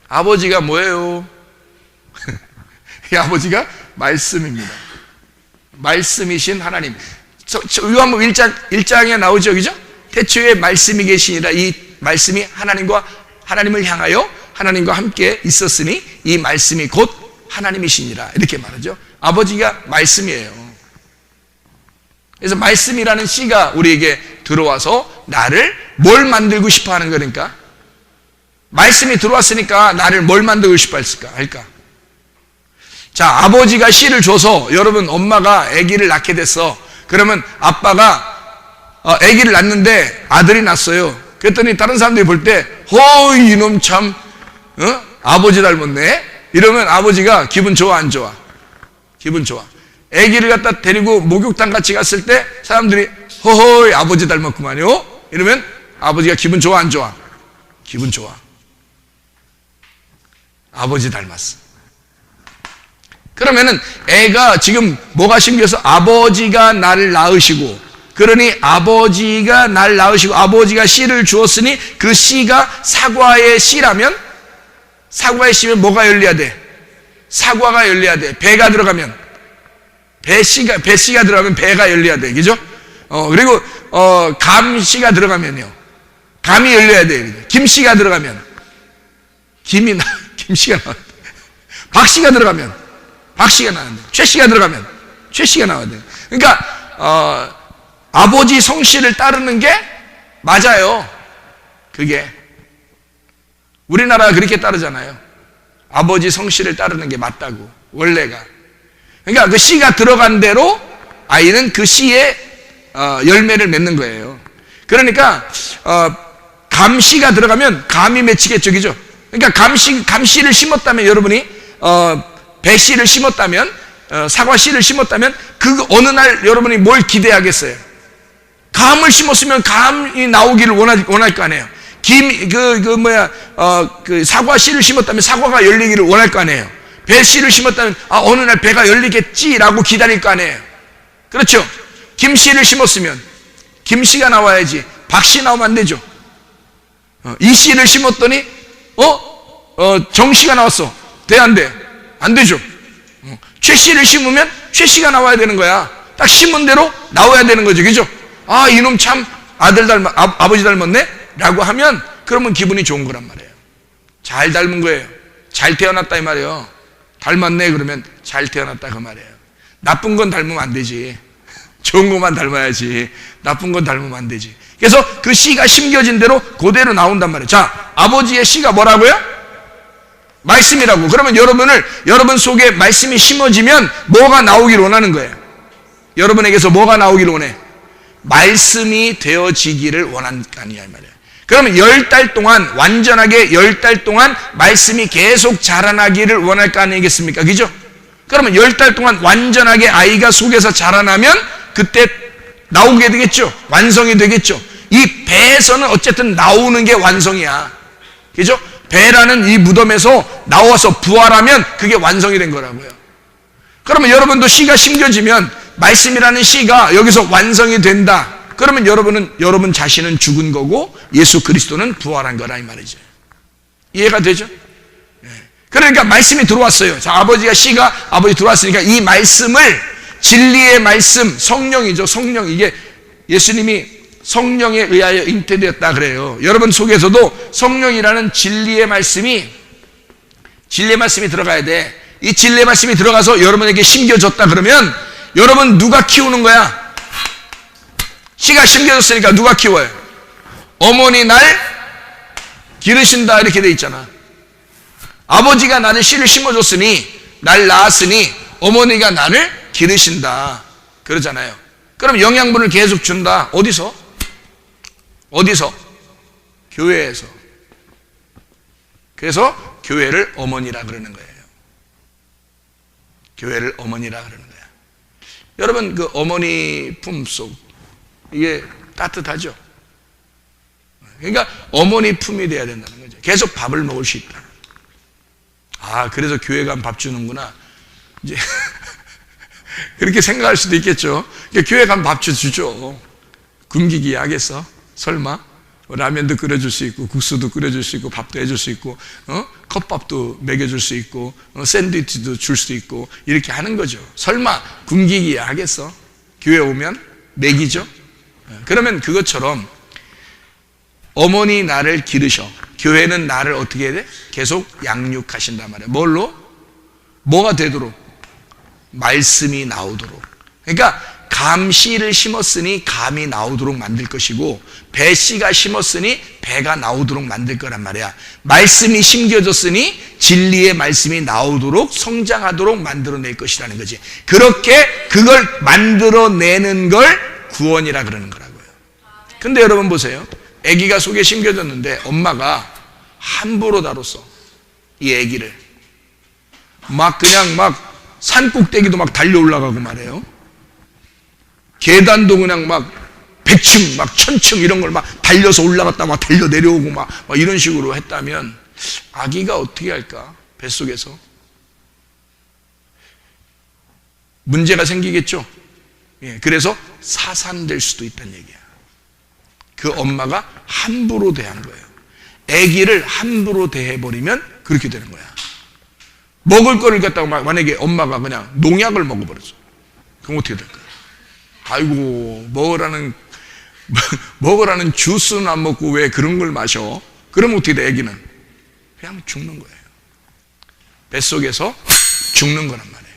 B: 아버지가 뭐예요? 이 아버지가 말씀입니다. 말씀이신 하나님. 요한복음 1장에 나오죠, 그죠? 태초에 말씀이 계시니라. 이 말씀이 하나님을 향하여 하나님과 함께 있었으니 이 말씀이 곧 하나님이시니라. 이렇게 말하죠. 아버지가 말씀이에요. 그래서 말씀이라는 씨가 우리에게 들어와서 나를 뭘 만들고 싶어 하는 거니까? 말씀이 들어왔으니까 나를 뭘 만들고 싶어 할까? 자, 아버지가 씨를 줘서 여러분 엄마가 아기를 낳게 됐어. 그러면 아빠가 아기를 낳는데 아들이 낳았어요. 그랬더니 다른 사람들이 볼 때 이놈 참 아버지 닮았네. 이러면 아버지가 기분 좋아 안 좋아? 기분 좋아. 아기를 갖다 데리고 목욕탕 같이 갔을 때 사람들이 아버지 닮았구만요. 이러면 아버지가 기분 좋아 안 좋아? 기분 좋아. 아버지 닮았어. 그러면은 애가 지금 뭐가 신기해서 아버지가 나를 낳으시고, 그러니 아버지가 날 낳으시고 아버지가 씨를 주었으니 그 씨가 사과의 씨라면, 사과의 씨면 뭐가 열려야 돼? 사과가 열려야 돼. 배가 들어가면 배씨가 들어가면 배가 열려야 돼. 그죠? 그리고 감씨가 들어가면요 감이 열려야 돼. 김씨가 들어가면 김씨가 나와야 돼. 박씨가 들어가면 박씨가 나와야 돼. 최씨가 들어가면 최씨가 나와야 돼. 그러니까 아버지 성씨를 따르는 게 맞아요. 그게 우리나라가 그렇게 따르잖아요. 아버지 성씨를 따르는 게 맞다고, 원래가. 그러니까 그 씨가 들어간 대로 아이는 그 씨의 열매를 맺는 거예요. 그러니까 감씨가 들어가면 감이 맺히겠죠, 그죠? 그러니까 감씨를 심었다면, 여러분이 배씨를 심었다면, 사과씨를 심었다면, 그 어느 날 여러분이 뭘 기대하겠어요? 감을 심었으면 감이 나오기를 원할 거 아니에요. 사과씨를 심었다면 사과가 열리기를 원할 거 아니에요. 배씨를 심었다면 어느 날 배가 열리겠지라고 기다릴 거 아니에요. 그렇죠? 김씨를 심었으면 김씨가 나와야지 박씨 나오면 안 되죠. 이씨를 심었더니 정씨가 나왔어. 돼 안 돼? 안 되죠. 최씨를 심으면 최씨가 나와야 되는 거야. 딱 심은 대로 나와야 되는 거죠. 그죠? 이놈 참 아버지 닮았네? 라고 하면 그러면 기분이 좋은 거란 말이에요. 잘 닮은 거예요. 잘 태어났다 이 말이에요. 닮았네 그러면 잘 태어났다 그 말이에요. 나쁜 건 닮으면 안 되지. 좋은 것만 닮아야지. 나쁜 건 닮으면 안 되지. 그래서 그 씨가 심겨진 대로 그대로 나온단 말이에요. 자, 아버지의 씨가 뭐라고요? 말씀이라고. 그러면 여러분 속에 말씀이 심어지면 뭐가 나오길 원하는 거예요? 여러분에게서 뭐가 나오길 원해? 말씀이 되어지기를 원한다니야 이 말이에요. 그러면 10달 동안 완전하게 10달 동안 말씀이 계속 자라나기를 원할 거 아니겠습니까? 그죠? 그러면 10달 동안 완전하게 아이가 속에서 자라나면 그때 나오게 되겠죠? 완성이 되겠죠? 이 배에서는 어쨌든 나오는 게 완성이야. 그죠? 배라는 이 무덤에서 나와서 부활하면 그게 완성이 된 거라고요. 그러면 여러분도 씨가 심겨지면 말씀이라는 씨가 여기서 완성이 된다. 그러면 여러분 자신은 죽은 거고 예수 그리스도는 부활한 거라 이 말이죠. 이해가 되죠? 그러니까 말씀이 들어왔어요. 자, 씨가 아버지 들어왔으니까 이 말씀을, 진리의 말씀, 성령이죠. 성령. 이게 예수님이 성령에 의하여 잉태되었다 그래요. 여러분 속에서도 성령이라는 진리의 말씀이 들어가야 돼. 이 진리의 말씀이 들어가서 여러분에게 심겨졌다 그러면 여러분 누가 키우는 거야? 씨가 심겨졌으니까 누가 키워요? 어머니 날 기르신다 이렇게 돼 있잖아. 아버지가 나를 씨를 심어줬으니, 날 낳았으니 어머니가 나를 기르신다 그러잖아요. 그럼 영양분을 계속 준다. 어디서? 교회에서. 그래서 교회를 어머니라 그러는 거예요. 교회를 어머니라 그러는 거예요. 여러분 그 어머니 품속, 이게 따뜻하죠? 그러니까 어머니 품이 돼야 된다는 거죠. 계속 밥을 먹을 수 있다. 아, 그래서 교회 가면 밥 주는구나. 이제 그렇게 생각할 수도 있겠죠. 교회 가면 밥 주죠. 굶기기 하겠어? 설마? 라면도 끓여줄 수 있고, 국수도 끓여줄 수 있고, 밥도 해줄 수 있고, 컵밥도 먹여줄 수 있고, 샌드위치도 줄 수 있고, 이렇게 하는 거죠. 설마 굶기기 하겠어? 교회 오면 먹이죠. 그러면 그것처럼 어머니 나를 기르셔. 교회는 나를 어떻게 해야 돼? 계속 양육하신단 말이에요. 뭘로? 뭐가 되도록? 말씀이 나오도록. 그러니까 감씨를 심었으니 감이 나오도록 만들 것이고, 배씨가 심었으니 배가 나오도록 만들 거란 말이야. 말씀이 심겨졌으니 진리의 말씀이 나오도록, 성장하도록 만들어낼 것이라는 거지. 그렇게 그걸 만들어내는 걸 구원이라 그러는 거라고요. 근데 여러분 보세요. 아기가 속에 심겨졌는데 엄마가 함부로 다뤘어. 이 아기를 막 그냥 막 산꼭대기도 막 달려 올라가고 말해요. 계단도 그냥 막 100층 막 1000층 이런 걸 막 달려서 올라갔다 막 달려 내려오고 막 이런 식으로 했다면 아기가 어떻게 할까? 뱃속에서 문제가 생기겠죠. 예, 그래서 사산될 수도 있다는 얘기야. 그 엄마가 함부로 대한 거예요. 아기를 함부로 대해버리면 그렇게 되는 거야. 먹을 거를 갖다가 만약에 엄마가 그냥 농약을 먹어버렸어. 그럼 어떻게 될까요? 아이고, 먹으라는 주스는 안 먹고 왜 그런 걸 마셔? 그러면 어떻게 돼? 아기는 그냥 죽는 거예요. 뱃속에서 죽는 거란 말이에요.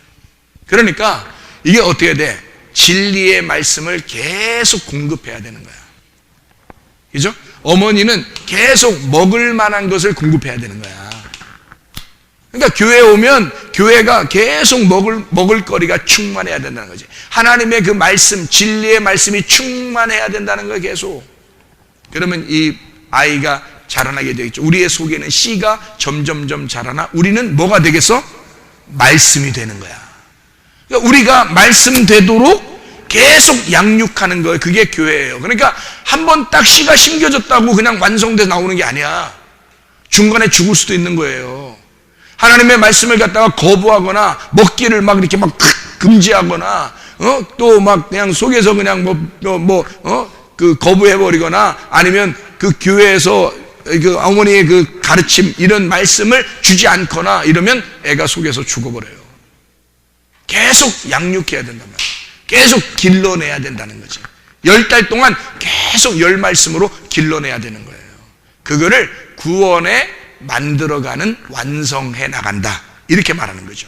B: 그러니까 이게 어떻게 돼? 진리의 말씀을 계속 공급해야 되는 거야. 그죠? 어머니는 계속 먹을 만한 것을 공급해야 되는 거야. 그러니까 교회에 오면 교회가 계속 먹을 거리가 충만해야 된다는 거지. 하나님의 그 말씀, 진리의 말씀이 충만해야 된다는 거예요, 계속. 그러면 이 아이가 자라나게 되겠죠. 우리의 속에는 씨가 점점점 자라나 우리는 뭐가 되겠어? 말씀이 되는 거야. 그러니까 우리가 말씀 되도록 계속 양육하는 거예요. 그게 교회예요. 그러니까 한 번 딱 씨가 심겨졌다고 그냥 완성돼서 나오는 게 아니야. 중간에 죽을 수도 있는 거예요. 하나님의 말씀을 갖다가 거부하거나 먹기를 막 이렇게 막 금지하거나 또 막 그냥 속에서 그냥 그 거부해버리거나 아니면 그 교회에서 그 어머니의 그 가르침 이런 말씀을 주지 않거나 이러면 애가 속에서 죽어버려요. 계속 양육해야 된단 말이에요. 계속 길러내야 된다는 거지. 10달 동안 계속 열 말씀으로 길러내야 되는 거예요. 그거를 구원에 만들어가는, 완성해 나간다, 이렇게 말하는 거죠.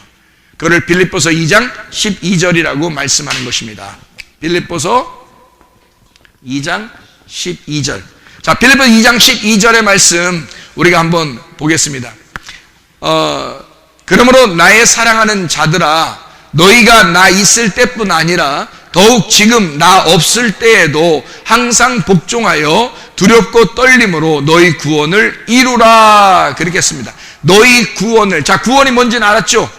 B: 그걸 빌립보서 2장 12절이라고 말씀하는 것입니다. 빌립보서 2장 12절. 자, 빌립보서 2장 12절의 말씀 우리가 한번 보겠습니다. 그러므로 나의 사랑하는 자들아, 너희가 나 있을 때뿐 아니라 더욱 지금 나 없을 때에도 항상 복종하여 두렵고 떨림으로 너희 구원을 이루라, 그렇게 했습니다. 너희 구원을. 자, 구원이 뭔지는 알았죠?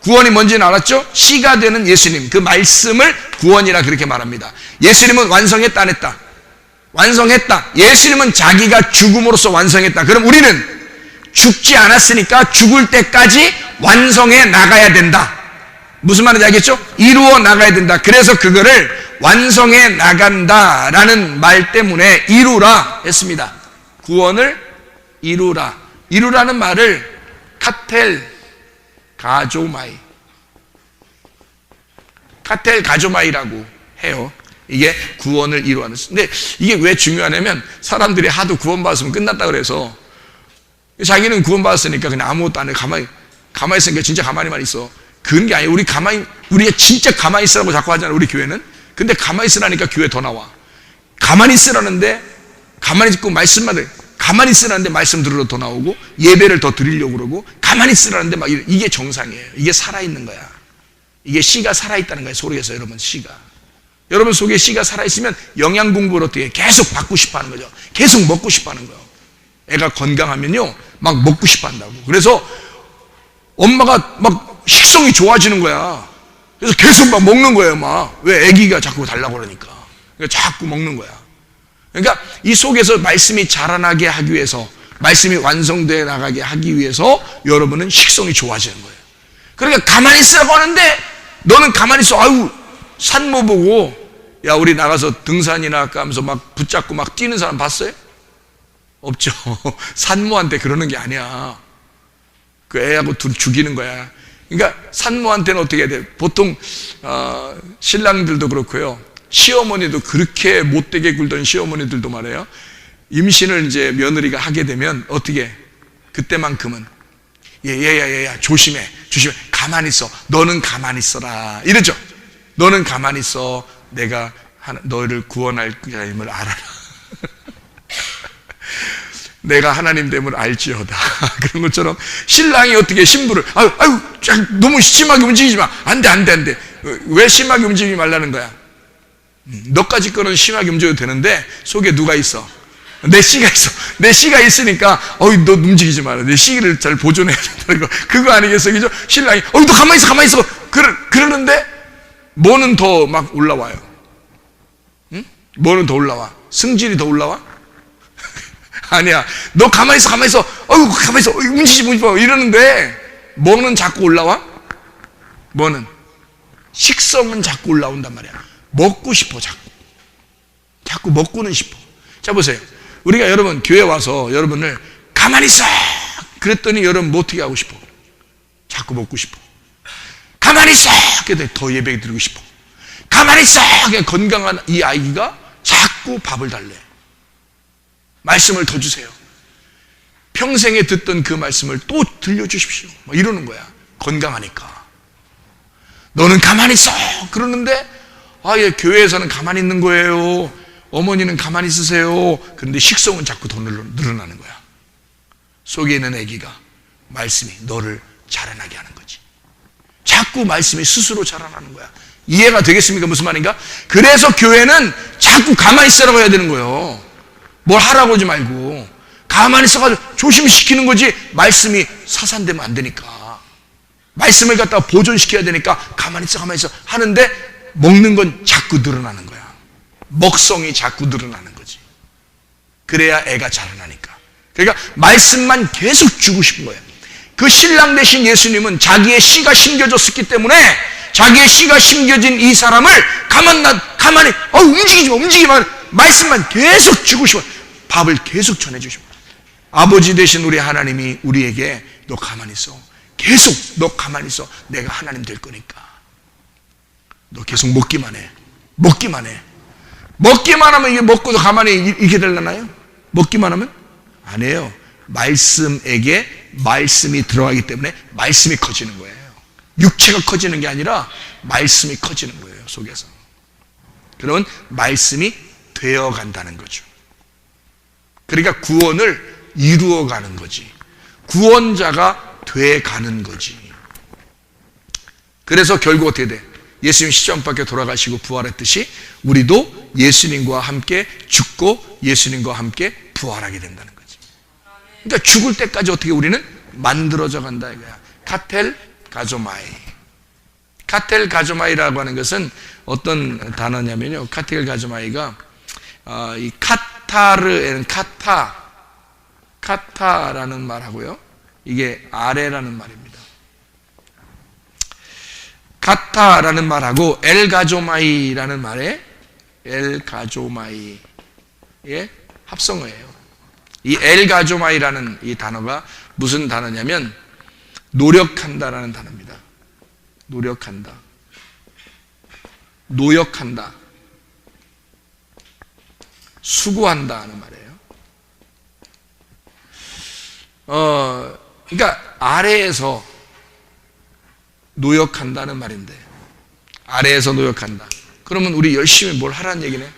B: 구원이 뭔지는 알았죠? 씨가 되는 예수님, 그 말씀을 구원이라 그렇게 말합니다. 예수님은 완성했다 안 했다? 완성했다. 예수님은 자기가 죽음으로써 완성했다. 그럼 우리는 죽지 않았으니까 죽을 때까지 완성해 나가야 된다. 무슨 말인지 알겠죠? 이루어 나가야 된다. 그래서 그거를 완성해 나간다라는 말 때문에 이루라 했습니다. 구원을 이루라. 이루라는 말을 카텔 가조마이, 카텔 가조마이라고 해요. 이게 구원을 이루하는. 근데 이게 왜 중요하냐면 사람들이 하도 구원받았으면 끝났다 그래서 자기는 구원받았으니까 그냥 아무것도 안 해. 가만히 있으니까 진짜 가만히만 있어. 그런 게 아니에요. 우리가 진짜 가만히 있으라고 자꾸 하잖아요, 우리 교회는. 근데 가만히 있으라니까 교회 더 나와. 가만히 있으라는데 가만히 있고 말씀만 해. 가만히 있으라는데 말씀 들으러 더 나오고 예배를 더 드리려고 그러고 가만히 있으라는데 막 이게 정상이에요. 이게 살아있는 거야. 이게 씨가 살아있다는 거예요. 속에서 여러분 씨가. 여러분 속에 씨가 살아있으면 영양 공부를 어떻게 해? 계속 받고 싶어 하는 거죠. 계속 먹고 싶어 하는 거예요. 애가 건강하면요 막 먹고 싶어 한다고. 그래서 엄마가 막 식성이 좋아지는 거야. 그래서 계속 막 먹는 거예요. 막 왜 애기가 자꾸 달라고 그러니까 자꾸 먹는 거야. 그러니까 이 속에서 말씀이 자라나게 하기 위해서, 말씀이 완성되어 나가게 하기 위해서 여러분은 식성이 좋아지는 거예요. 그러니까 가만히 있으라고 하는데 너는 가만히 있어. 아유, 산모 보고 야 우리 나가서 등산이나 할까 하면서 막 붙잡고 막 뛰는 사람 봤어요? 없죠. 산모한테 그러는 게 아니야. 그 애하고 둘 죽이는 거야. 그러니까 산모한테는 어떻게 해야 돼? 보통 신랑들도 그렇고요, 시어머니도 그렇게 못되게 굴던 시어머니들도 말해요. 임신을 이제 며느리가 하게 되면 어떻게 해? 그때만큼은 얘야 조심해 가만히 있어. 너는 가만히 있어라 이러죠. 너는 가만히 있어. 내가 너를 구원할 자임을 알아라. 내가 하나님 됨을 알지어다. 그런 것처럼 신랑이 어떻게 신부를 아유 너무 심하게 움직이지 마. 안 돼. 왜 심하게 움직이지 말라는 거야? 너까지 거는 심하게 움직여도 되는데 속에 누가 있어? 내 씨가 있어. 내 씨가 있으니까 너 움직이지 마라. 내 씨를 잘 보존해야 된다는 거. 그거 아니겠어? 그죠? 신랑이 너 가만히 있어. 그러는데 뭐는 더 막 올라와요? 응? 뭐는 더 올라와? 승질이 더 올라와? 아니야. 너 가만히 있어. 가만히 있어. 움직이지 마. 이러는데 뭐는 자꾸 올라와? 뭐는? 식성은 자꾸 올라온단 말이야. 먹고 싶어. 자꾸 먹고는 싶어. 자 보세요. 우리가 여러분 교회 와서 여러분을 가만히 있어 그랬더니 여러분 뭐 어떻게 하고 싶어? 자꾸 먹고 싶어. 가만히 있어 그랬더니 더 예배 드리고 싶어. 가만히 있어. 그냥 건강한 이 아이가 자꾸 밥을 달래. 말씀을 더 주세요. 평생에 듣던 그 말씀을 또 들려주십시오. 막 이러는 거야. 건강하니까. 너는 가만히 있어 그러는데 얘 교회에서는 가만히 있는 거예요. 어머니는 가만히 있으세요. 그런데 식성은 자꾸 더 늘어나는 거야. 속에 있는 아기가 말씀이 너를 자라나게 하는 거지. 자꾸 말씀이 스스로 자라나는 거야. 이해가 되겠습니까? 무슨 말인가? 그래서 교회는 자꾸 가만히 있으라고 해야 되는 거예요. 뭘 하라고 하지 말고 가만히 있어가지고 조심시키는 거지. 말씀이 사산되면 안 되니까. 말씀을 갖다가 보존시켜야 되니까 가만히 있어 하는데 먹는 건 자꾸 늘어나는 거야. 먹성이 자꾸 늘어나는 거지. 그래야 애가 자라나니까. 그러니까 말씀만 계속 주고 싶은 거예요. 그 신랑 되신 예수님은 자기의 씨가 심겨졌었기 때문에 자기의 씨가 심겨진 이 사람을 가만히 움직이지 마. 말씀만 계속 주고 싶어. 밥을 계속 전해주시고. 아버지 되신 우리 하나님이 우리에게 너 가만히 있어. 계속 너 가만히 있어. 내가 하나님 될 거니까. 너 계속 먹기만 해. 먹기만 하면 이게 먹고도 가만히 이렇게 되려나요? 먹기만 하면? 아니에요. 말씀에게 말씀이 들어가기 때문에 말씀이 커지는 거예요. 육체가 커지는 게 아니라 말씀이 커지는 거예요. 속에서. 그러면 말씀이 되어간다는 거죠. 그러니까 구원을 이루어가는 거지. 구원자가 돼가는 거지. 그래서 결국 어떻게 돼? 예수님 십자가밖에 돌아가시고 부활했듯이 우리도 예수님과 함께 죽고 예수님과 함께 부활하게 된다는 거지. 그러니까 죽을 때까지 어떻게 우리는 만들어져 간다 이거야. 카텔 가조마이. 카텔 가조마이라고 하는 것은 어떤 단어냐면요. 카텔 가조마이가 이 카타르에는 카타라는 말하고요. 이게 아래라는 말입니다. 카타라는 말하고 엘가조마이라는 말에 엘가조마이의 합성어예요. 이 엘가조마이라는 이 단어가 무슨 단어냐면 노력한다라는 단어입니다. 노력한다. 노역한다. 수고한다 하는 말이에요. 그러니까 아래에서 노역한다는 말인데, 아래에서 노역한다. 그러면 우리 열심히 뭘 하라는 얘기네?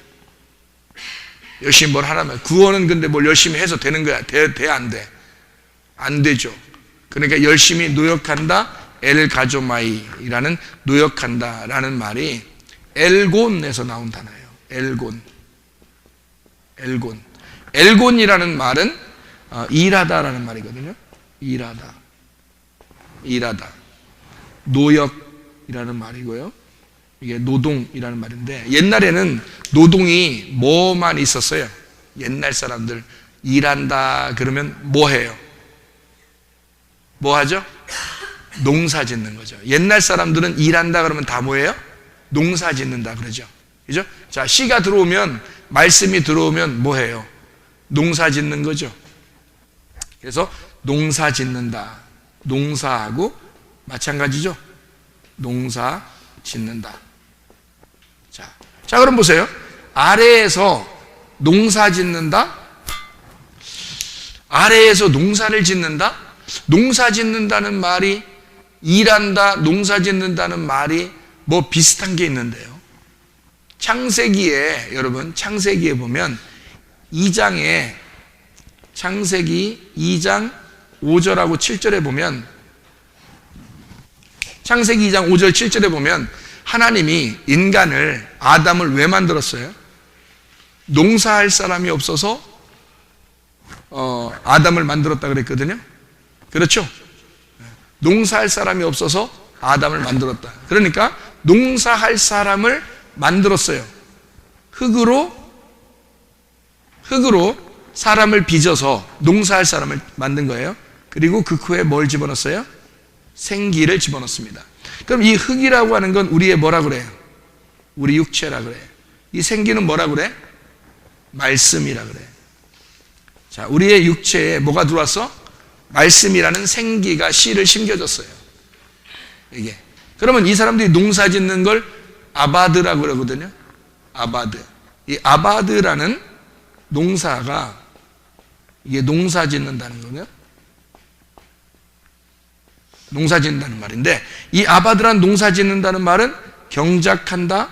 B: 열심히 뭘 하라면, 구원은 근데 뭘 열심히 해서 되는 거야? 돼, 안 돼? 안 되죠. 그러니까 열심히 노역한다, 엘가조마이라는 노역한다라는 말이 엘곤에서 나온 단어예요. 엘곤이라는 말은 일하다라는 말이거든요. 일하다. 노역이라는 말이고요. 이게 노동이라는 말인데, 옛날에는 노동이 뭐만 있었어요? 옛날 사람들 일한다 그러면 뭐 해요? 뭐 하죠? 농사 짓는 거죠. 옛날 사람들은 일한다 그러면 다 뭐예요? 농사 짓는다 그러죠. 그죠? 자, 시가 들어오면, 말씀이 들어오면 뭐 해요? 농사 짓는 거죠. 그래서 농사 짓는다. 농사하고 마찬가지죠. 농사 짓는다. 자, 그럼 보세요. 아래에서 농사 짓는다? 아래에서 농사를 짓는다? 농사 짓는다는 말이, 일한다, 농사 짓는다는 말이 뭐 비슷한 게 있는데요. 창세기에, 여러분, 창세기에 보면 2장에, 창세기 2장 5절하고 7절에 보면, 창세기 2장 5절 7절에 보면 하나님이 인간을, 아담을 왜 만들었어요? 농사할 사람이 없어서 아담을 만들었다 그랬거든요. 그렇죠? 농사할 사람이 없어서 아담을 만들었다. 그러니까 농사할 사람을 만들었어요. 흙으로 사람을 빚어서 농사할 사람을 만든 거예요. 그리고 그 후에 뭘 집어넣었어요? 생기를 집어넣습니다. 그럼 이 흙이라고 하는 건 우리의 뭐라 그래요? 우리 육체라 그래요. 이 생기는 뭐라 그래? 말씀이라 그래. 자, 우리의 육체에 뭐가 들어왔어? 말씀이라는 생기가 씨를 심겨줬어요. 이게. 그러면 이 사람들이 농사 짓는 걸 아바드라고 그러거든요. 아바드. 이 아바드라는 농사가, 이게 농사 짓는다는 거냐? 농사 짓는다는 말인데, 이 아바드란 농사 짓는다는 말은 경작한다,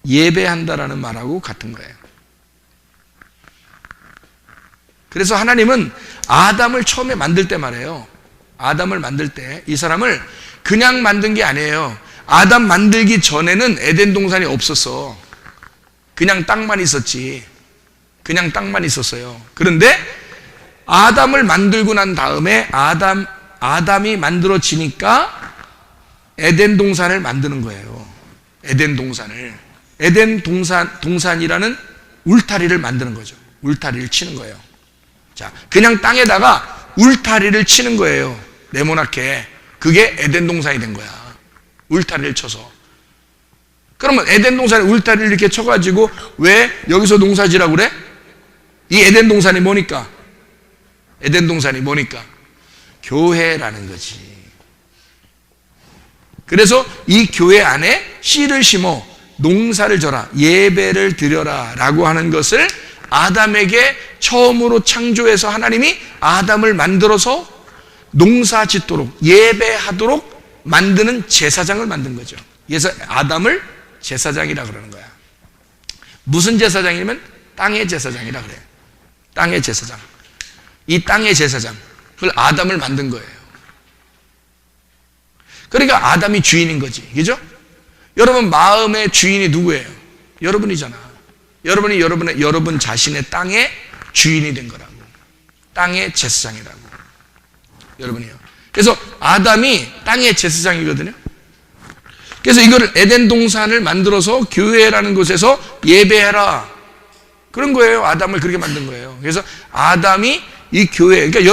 B: 예배한다라는 말하고 같은 거예요. 그래서 하나님은 아담을 처음에 만들 때 말이에요. 아담을 만들 때 이 사람을 그냥 만든 게 아니에요. 아담 만들기 전에는 에덴 동산이 없었어. 그냥 땅만 있었지. 그냥 땅만 있었어요. 그런데 아담을 만들고 난 다음에 아담이 만들어지니까 에덴 동산을 만드는 거예요. 에덴 동산을. 에덴 동산이라는 울타리를 만드는 거죠. 울타리를 치는 거예요. 자, 그냥 땅에다가 울타리를 치는 거예요. 네모나게. 그게 에덴 동산이 된 거야. 울타리를 쳐서. 그러면 에덴 동산에 울타리를 이렇게 쳐가지고 왜 여기서 농사지라고 그래? 이 에덴 동산이 뭐니까? 에덴 동산이 뭐니까? 교회라는 거지. 그래서 이 교회 안에 씨를 심어 농사를 져라, 예배를 드려라 라고 하는 것을 아담에게 처음으로 창조해서 하나님이 아담을 만들어서 농사 짓도록, 예배하도록 만드는 제사장을 만든 거죠. 그래서 아담을 제사장이라 그러는 거야. 무슨 제사장이냐면 땅의 제사장이라 그래요. 땅의 제사장. 이 땅의 제사장, 그걸 아담을 만든 거예요. 그러니까 아담이 주인인 거지. 그죠? 여러분 마음의 주인이 누구예요? 여러분이잖아. 여러분이 여러분 자신의 땅의 주인이 된 거라고. 땅의 제사장이라고. 여러분이요. 그래서 아담이 땅의 제사장이거든요. 그래서 이거를 에덴 동산을 만들어서 교회라는 곳에서 예배해라. 그런 거예요. 아담을 그렇게 만든 거예요. 그래서 아담이 이 교회, 그러니까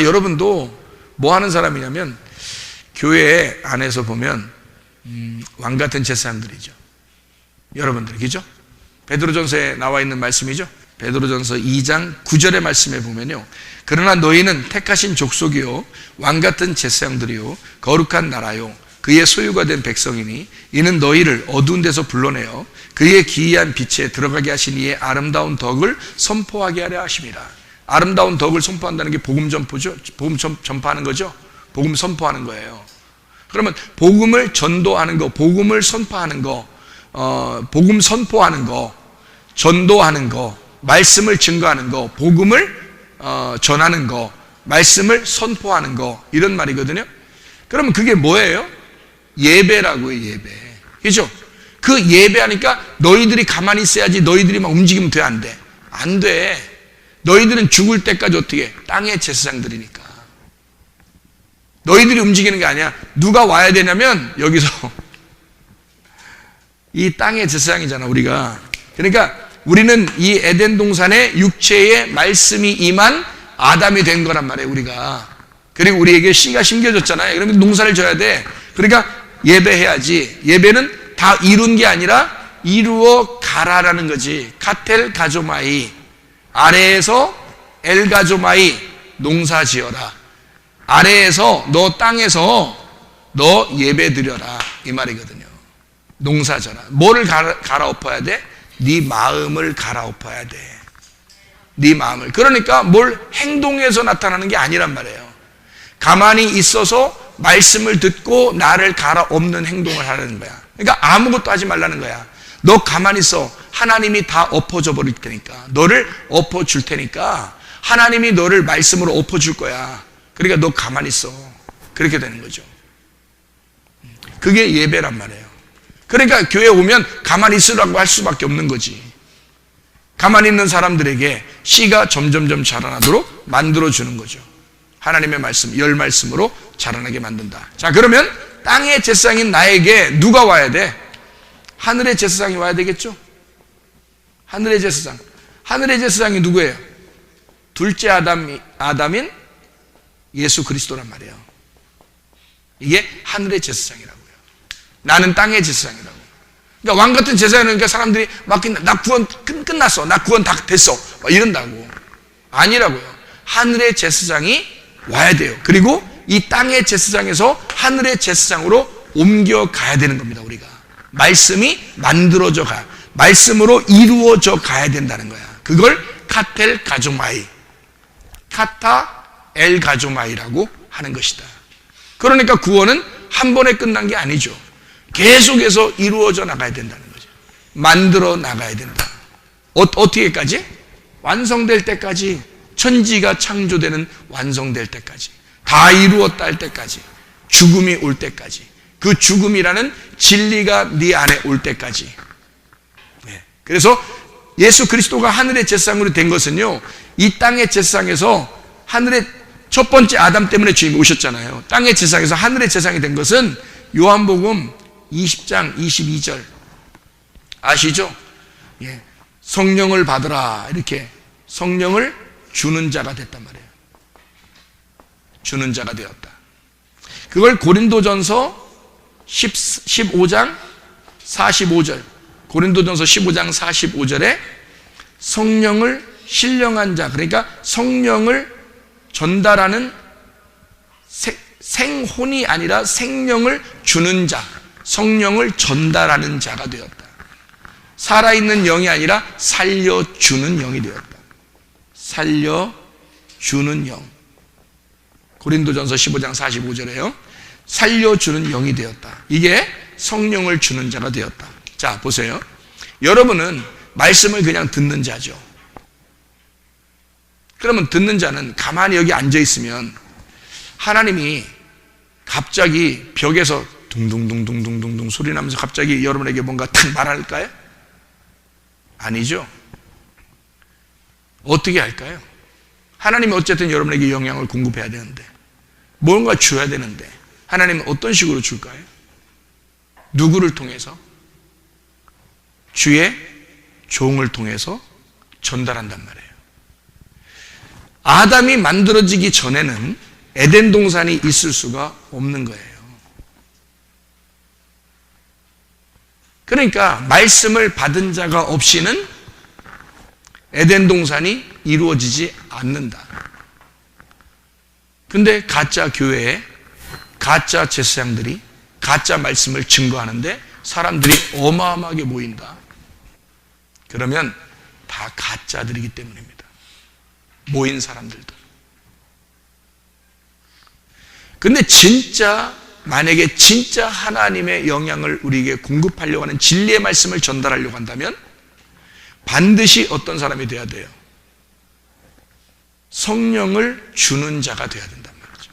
B: 여러분도 뭐 하는 사람이냐면 교회 안에서 보면 왕 같은 제사장들이죠. 여러분들이, 그죠? 베드로전서에 나와 있는 말씀이죠. 베드로전서 2장 9절의 말씀에 보면요, 그러나 너희는 택하신 족속이요 왕같은 제사장들이요 거룩한 나라요 그의 소유가 된 백성이니 이는 너희를 어두운 데서 불러내어 그의 기이한 빛에 들어가게 하신 이의 아름다운 덕을 선포하게 하려 하심이라. 아름다운 덕을 선포한다는 게 복음 전포죠. 복음 전파하는 거죠. 복음 선포하는 거예요. 그러면 복음을 전도하는 거, 복음을 선포하는 거, 복음 선포하는 거, 전도하는 거, 말씀을 증거하는 거, 복음을 전하는 거, 말씀을 선포하는 거, 이런 말이거든요. 그러면 그게 뭐예요? 예배라고요. 예배. 그죠? 그 예배하니까 너희들이 가만히 있어야지, 너희들이 막 움직이면 돼, 안 돼? 안 돼. 너희들은 죽을 때까지 어떻게? 땅의 제사장들이니까. 너희들이 움직이는 게 아니야. 누가 와야 되냐면 여기서 이 땅의 제사장이잖아, 우리가. 그러니까 우리는 이 에덴 동산에 육체의 말씀이 임한 아담이 된 거란 말이에요, 우리가. 그리고 우리에게 씨가 심겨졌잖아요. 그러면 농사를 져야 돼. 그러니까 예배해야지. 예배는 다 이룬 게 아니라 이루어 가라라는 거지. 카텔 가조마이, 아래에서 엘 가조마이, 농사 지어라. 아래에서 너 땅에서 너 예배 드려라, 이 말이거든요. 농사 져라. 뭐를 갈아엎어야 돼? 네 마음을 갈아엎어야 돼. 네 마음을. 그러니까 뭘 행동에서 나타나는 게 아니란 말이에요. 가만히 있어서 말씀을 듣고 나를 갈아엎는 행동을 하라는 거야. 그러니까 아무것도 하지 말라는 거야. 너 가만히 있어. 하나님이 다 엎어져 버릴 테니까, 너를 엎어줄 테니까 하나님이 너를 말씀으로 엎어줄 거야. 그러니까 너 가만히 있어. 그렇게 되는 거죠. 그게 예배란 말이에요. 그러니까 교회 오면 가만히 있으라고 할 수밖에 없는 거지. 가만히 있는 사람들에게 씨가 점점점 자라나도록 만들어주는 거죠. 하나님의 말씀, 열 말씀으로 자라나게 만든다. 자, 그러면 땅의 제사장인 나에게 누가 와야 돼? 하늘의 제사장이 와야 되겠죠? 하늘의 제사장. 하늘의 제사장이 누구예요? 둘째 아담인 예수 그리스도란 말이에요. 이게 하늘의 제사장이라고요. 나는 땅의 제사장이라고. 그러니까 왕 같은 제사장이니까 사람들이 막 나 구원 끝났어, 나 구원 다 됐어, 막 이런다고. 아니라고요. 하늘의 제사장이 와야 돼요. 그리고 이 땅의 제사장에서 하늘의 제사장으로 옮겨가야 되는 겁니다. 우리가 말씀이 만들어져 가, 말씀으로 이루어져 가야 된다는 거야. 그걸 카텔 가조마이, 카타 엘 가조마이라고 하는 것이다. 그러니까 구원은 한 번에 끝난 게 아니죠. 계속해서 이루어져 나가야 된다는 거죠. 만들어 나가야 된다. 어떻게까지? 완성될 때까지. 천지가 창조되는 완성될 때까지, 다 이루었다 할 때까지, 죽음이 올 때까지, 그 죽음이라는 진리가 네 안에 올 때까지. 네. 그래서 예수 그리스도가 하늘의 제사장으로 된 것은요, 이 땅의 제사장에서 하늘의 첫 번째 아담 때문에 주님이 오셨잖아요. 땅의 제사장에서 하늘의 제사장이 된 것은 요한복음 20장 22절 아시죠? 예. 성령을 받으라, 이렇게 성령을 주는 자가 됐단 말이에요. 주는 자가 되었다. 그걸 고린도전서 15장 45절, 고린도전서 15장 45절에 성령을 신령한 자, 그러니까 성령을 전달하는 생혼이 아니라 생명을 주는 자, 성령을 전달하는 자가 되었다. 살아있는 영이 아니라 살려주는 영이 되었다. 살려주는 영. 고린도전서 15장 45절에요. 살려주는 영이 되었다. 이게 성령을 주는 자가 되었다. 자, 보세요. 여러분은 말씀을 그냥 듣는 자죠. 그러면 듣는 자는 가만히 여기 앉아 있으면 하나님이 갑자기 벽에서 둥둥둥둥둥둥 소리 나면서 갑자기 여러분에게 뭔가 탁 말할까요? 아니죠. 어떻게 할까요? 하나님이 어쨌든 여러분에게 영향을 공급해야 되는데, 뭔가 줘야 되는데, 하나님은 어떤 식으로 줄까요? 누구를 통해서? 주의 종을 통해서 전달한단 말이에요. 아담이 만들어지기 전에는 에덴 동산이 있을 수가 없는 거예요. 그러니까 말씀을 받은 자가 없이는 에덴 동산이 이루어지지 않는다. 근데 가짜 교회에 가짜 제사장들이 가짜 말씀을 증거하는데 사람들이 어마어마하게 모인다. 그러면 다 가짜들이기 때문입니다. 모인 사람들도. 근데 만약에 진짜 하나님의 영향을 우리에게 공급하려고 하는 진리의 말씀을 전달하려고 한다면 반드시 어떤 사람이 돼야 돼요? 성령을 주는 자가 돼야 된단 말이죠.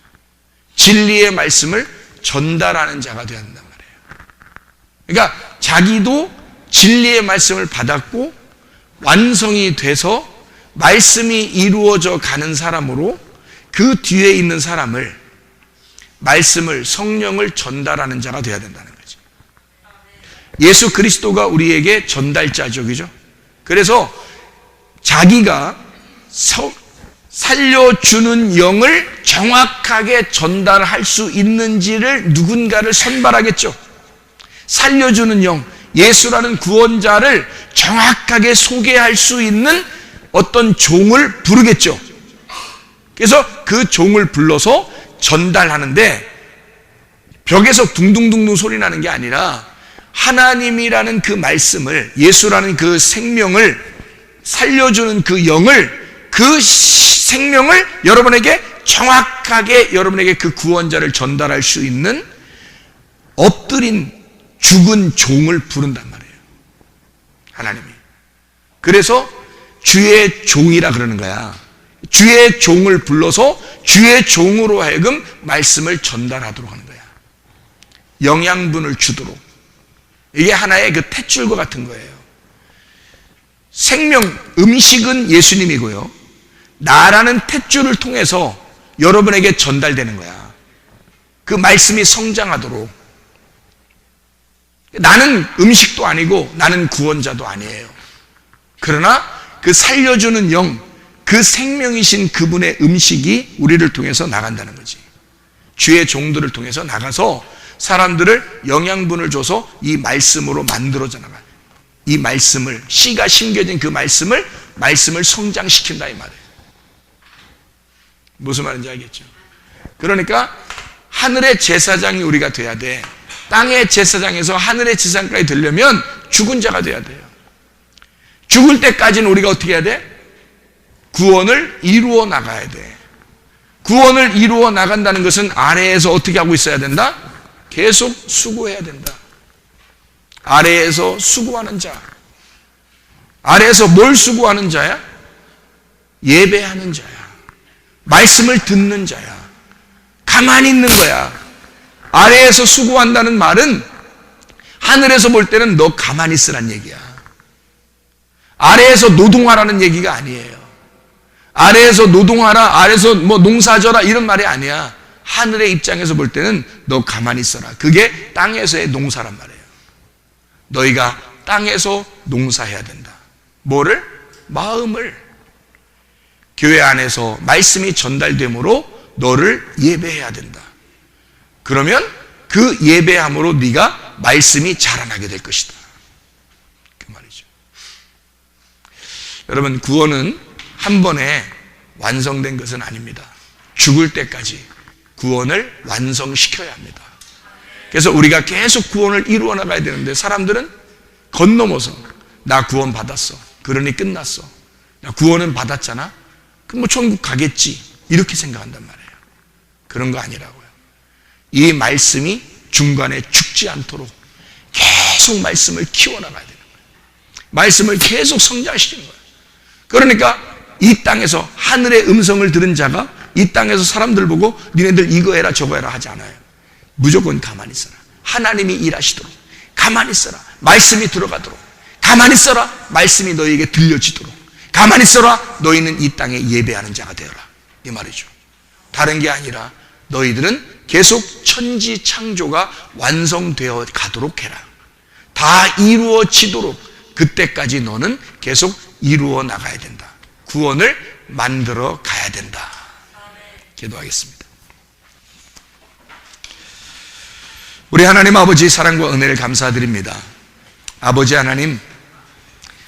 B: 진리의 말씀을 전달하는 자가 돼야 된단 말이에요. 그러니까 자기도 진리의 말씀을 받았고 완성이 돼서 말씀이 이루어져 가는 사람으로 그 뒤에 있는 사람을 말씀을 성령을 전달하는 자가 되어야 된다는 거죠. 예수 그리스도가 우리에게 전달자족이죠. 그래서 자기가 살려주는 영을 정확하게 전달할 수 있는지를 누군가를 선발하겠죠. 살려주는 영, 예수라는 구원자를 정확하게 소개할 수 있는 어떤 종을 부르겠죠. 그래서 그 종을 불러서 전달하는데 벽에서 둥둥둥둥 소리 나는 게 아니라 하나님이라는 그 말씀을, 예수라는 그 생명을 살려주는 그 영을, 그 생명을 여러분에게 정확하게 여러분에게 그 구원자를 전달할 수 있는 엎드린 죽은 종을 부른단 말이에요. 하나님이. 그래서 주의 종이라 그러는 거야. 주의 종을 불러서 주의 종으로 하여금 말씀을 전달하도록 하는 거야. 영양분을 주도록. 이게 하나의 그 탯줄과 같은 거예요. 생명, 음식은 예수님이고요. 나라는 탯줄을 통해서 여러분에게 전달되는 거야. 그 말씀이 성장하도록. 나는 음식도 아니고 나는 구원자도 아니에요. 그러나 그 살려주는 영, 그 생명이신 그분의 음식이 우리를 통해서 나간다는 거지. 주의 종들을 통해서 나가서 사람들을 영양분을 줘서 이 말씀으로 만들어져 나가. 이 말씀을, 씨가 심겨진 그 말씀을 성장시킨다 이 말이에요. 무슨 말인지 알겠죠? 그러니까 하늘의 제사장이 우리가 돼야 돼. 땅의 제사장에서 하늘의 제사장까지 되려면 죽은 자가 돼야 돼요. 죽을 때까지는 우리가 어떻게 해야 돼? 구원을 이루어 나가야 돼. 구원을 이루어 나간다는 것은 아래에서 어떻게 하고 있어야 된다? 계속 수고해야 된다. 아래에서 수고하는 자. 아래에서 뭘 수고하는 자야? 예배하는 자야. 말씀을 듣는 자야. 가만히 있는 거야. 아래에서 수고한다는 말은 하늘에서 볼 때는 너 가만히 있으란 얘기야. 아래에서 노동하라는 얘기가 아니에요. 아래에서 노동하라, 아래에서 뭐 농사져라 이런 말이 아니야. 하늘의 입장에서 볼 때는 너 가만히 있어라. 그게 땅에서의 농사란 말이에요. 너희가 땅에서 농사해야 된다. 뭐를? 마음을. 교회 안에서 말씀이 전달되므로 너를 예배해야 된다. 그러면 그 예배함으로 네가 말씀이 자라나게 될 것이다. 그 말이죠. 여러분, 구원은 한 번에 완성된 것은 아닙니다. 죽을 때까지 구원을 완성시켜야 합니다. 그래서 우리가 계속 구원을 이루어 나가야 되는데 사람들은 건너머서 나 구원 받았어. 그러니 끝났어. 나 구원은 받았잖아. 그럼 뭐 천국 가겠지. 이렇게 생각한단 말이에요. 그런 거 아니라고요. 이 말씀이 중간에 죽지 않도록 계속 말씀을 키워나가야 되는 거예요. 말씀을 계속 성장시키는 거예요. 그러니까 이 땅에서 하늘의 음성을 들은 자가 이 땅에서 사람들 보고 니네들 이거 해라 저거 해라 하지 않아요. 무조건 가만히 있어라. 하나님이 일하시도록 가만히 있어라. 말씀이 들어가도록 가만히 있어라. 말씀이 너희에게 들려지도록 가만히 있어라. 너희는 이 땅에 예배하는 자가 되어라. 이 말이죠. 다른 게 아니라 너희들은 계속 천지 창조가 완성되어 가도록 해라. 다 이루어지도록 그때까지 너는 계속 이루어 나가야 된다. 구원을 만들어 가야 된다. 기도하겠습니다. 우리 하나님 아버지 사랑과 은혜를 감사드립니다. 아버지 하나님,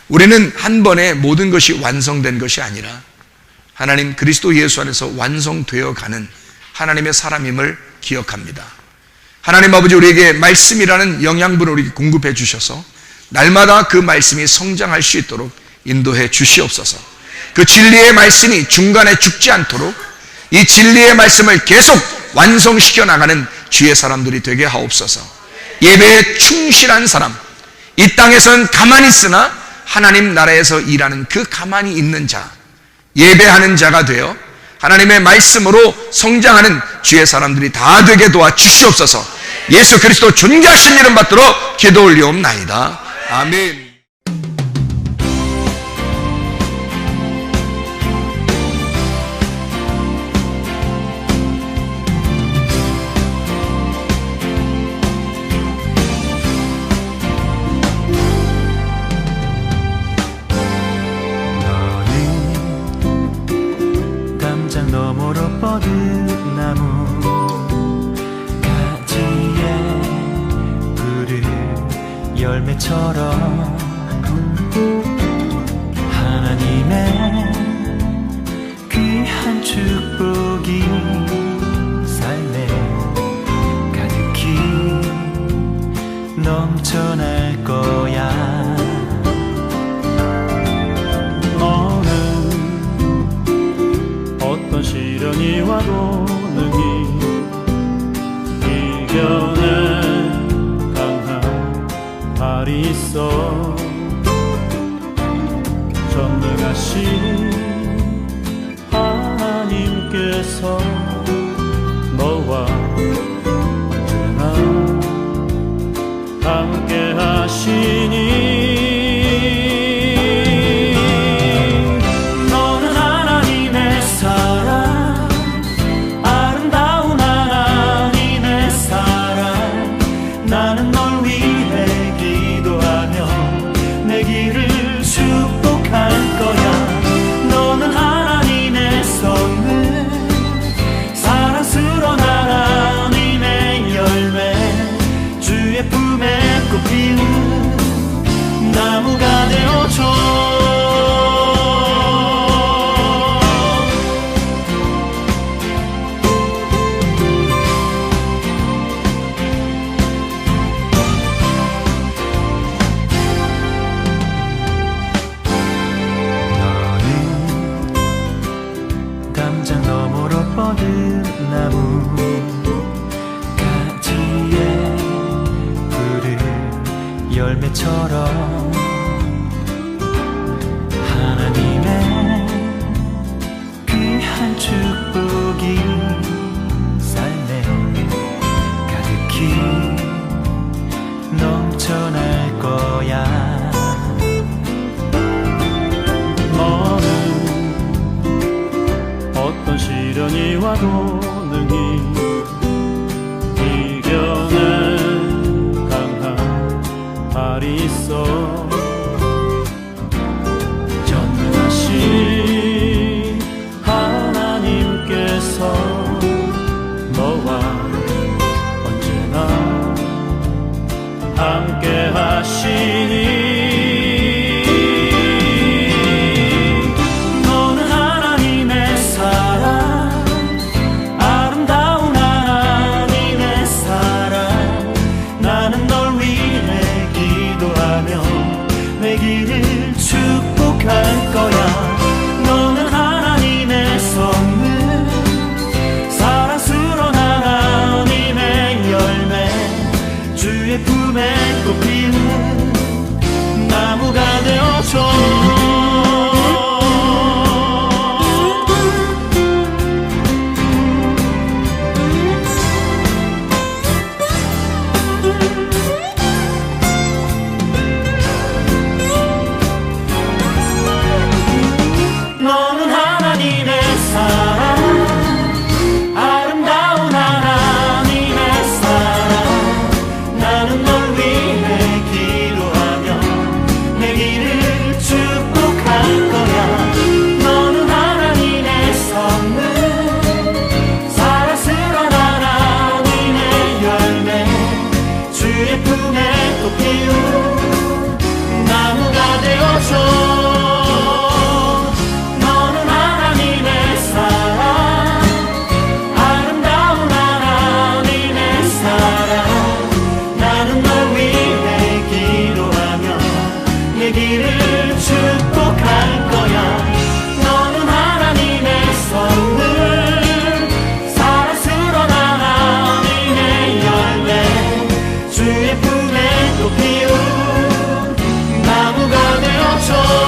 B: 우리는 한 번에 모든 것이 완성된 것이 아니라 하나님 그리스도 예수 안에서 완성되어 가는 하나님의 사람임을 기억합니다. 하나님 아버지, 우리에게 말씀이라는 영양분을 우리에게 공급해 주셔서 날마다 그 말씀이 성장할 수 있도록 인도해 주시옵소서. 그 진리의 말씀이 중간에 죽지 않도록 이 진리의 말씀을 계속 완성시켜 나가는 주의 사람들이 되게 하옵소서. 예배에 충실한 사람, 이 땅에선 가만히 있으나 하나님 나라에서 일하는 그 가만히 있는 자, 예배하는 자가 되어 하나님의 말씀으로 성장하는 주의 사람들이 다 되게 도와주시옵소서. 예수 그리스도 존귀하신 이름 받들어 기도 올리옵나이다. 아멘.
C: 너머로 뻗은 나무 가지에 푸른 열매처럼 하나님의 귀한 축복이 삶에 가득히 넘쳐날 거야. 어떤 시련이 와도 능히 이겨낸 강한 발이 있어. 전능하신 하나님께서 너와 언제나 함께 하시니 나무가 되어줘. 너는 담장 너머로 뻗은 나무 가지에 푸른 열매처럼 하나님의 귀한 축복이 삶에 가득히 넘쳐날 거야. 너는 어떤 시련이 와도 능히 이겨낸 강한 발이 있어. 전능하신 하나님께서 너와 언제나 함께 하시니 너는 하나님의 사랑, 아름다운 하나님의 사랑. 나는 널 위해 기도하며 내 길을 축복할 거야. 너는 하나님의 선물, 사랑스러운 하나님의 열매, 주의 품에 꽃피는 나무가 되어줘. 주옵소서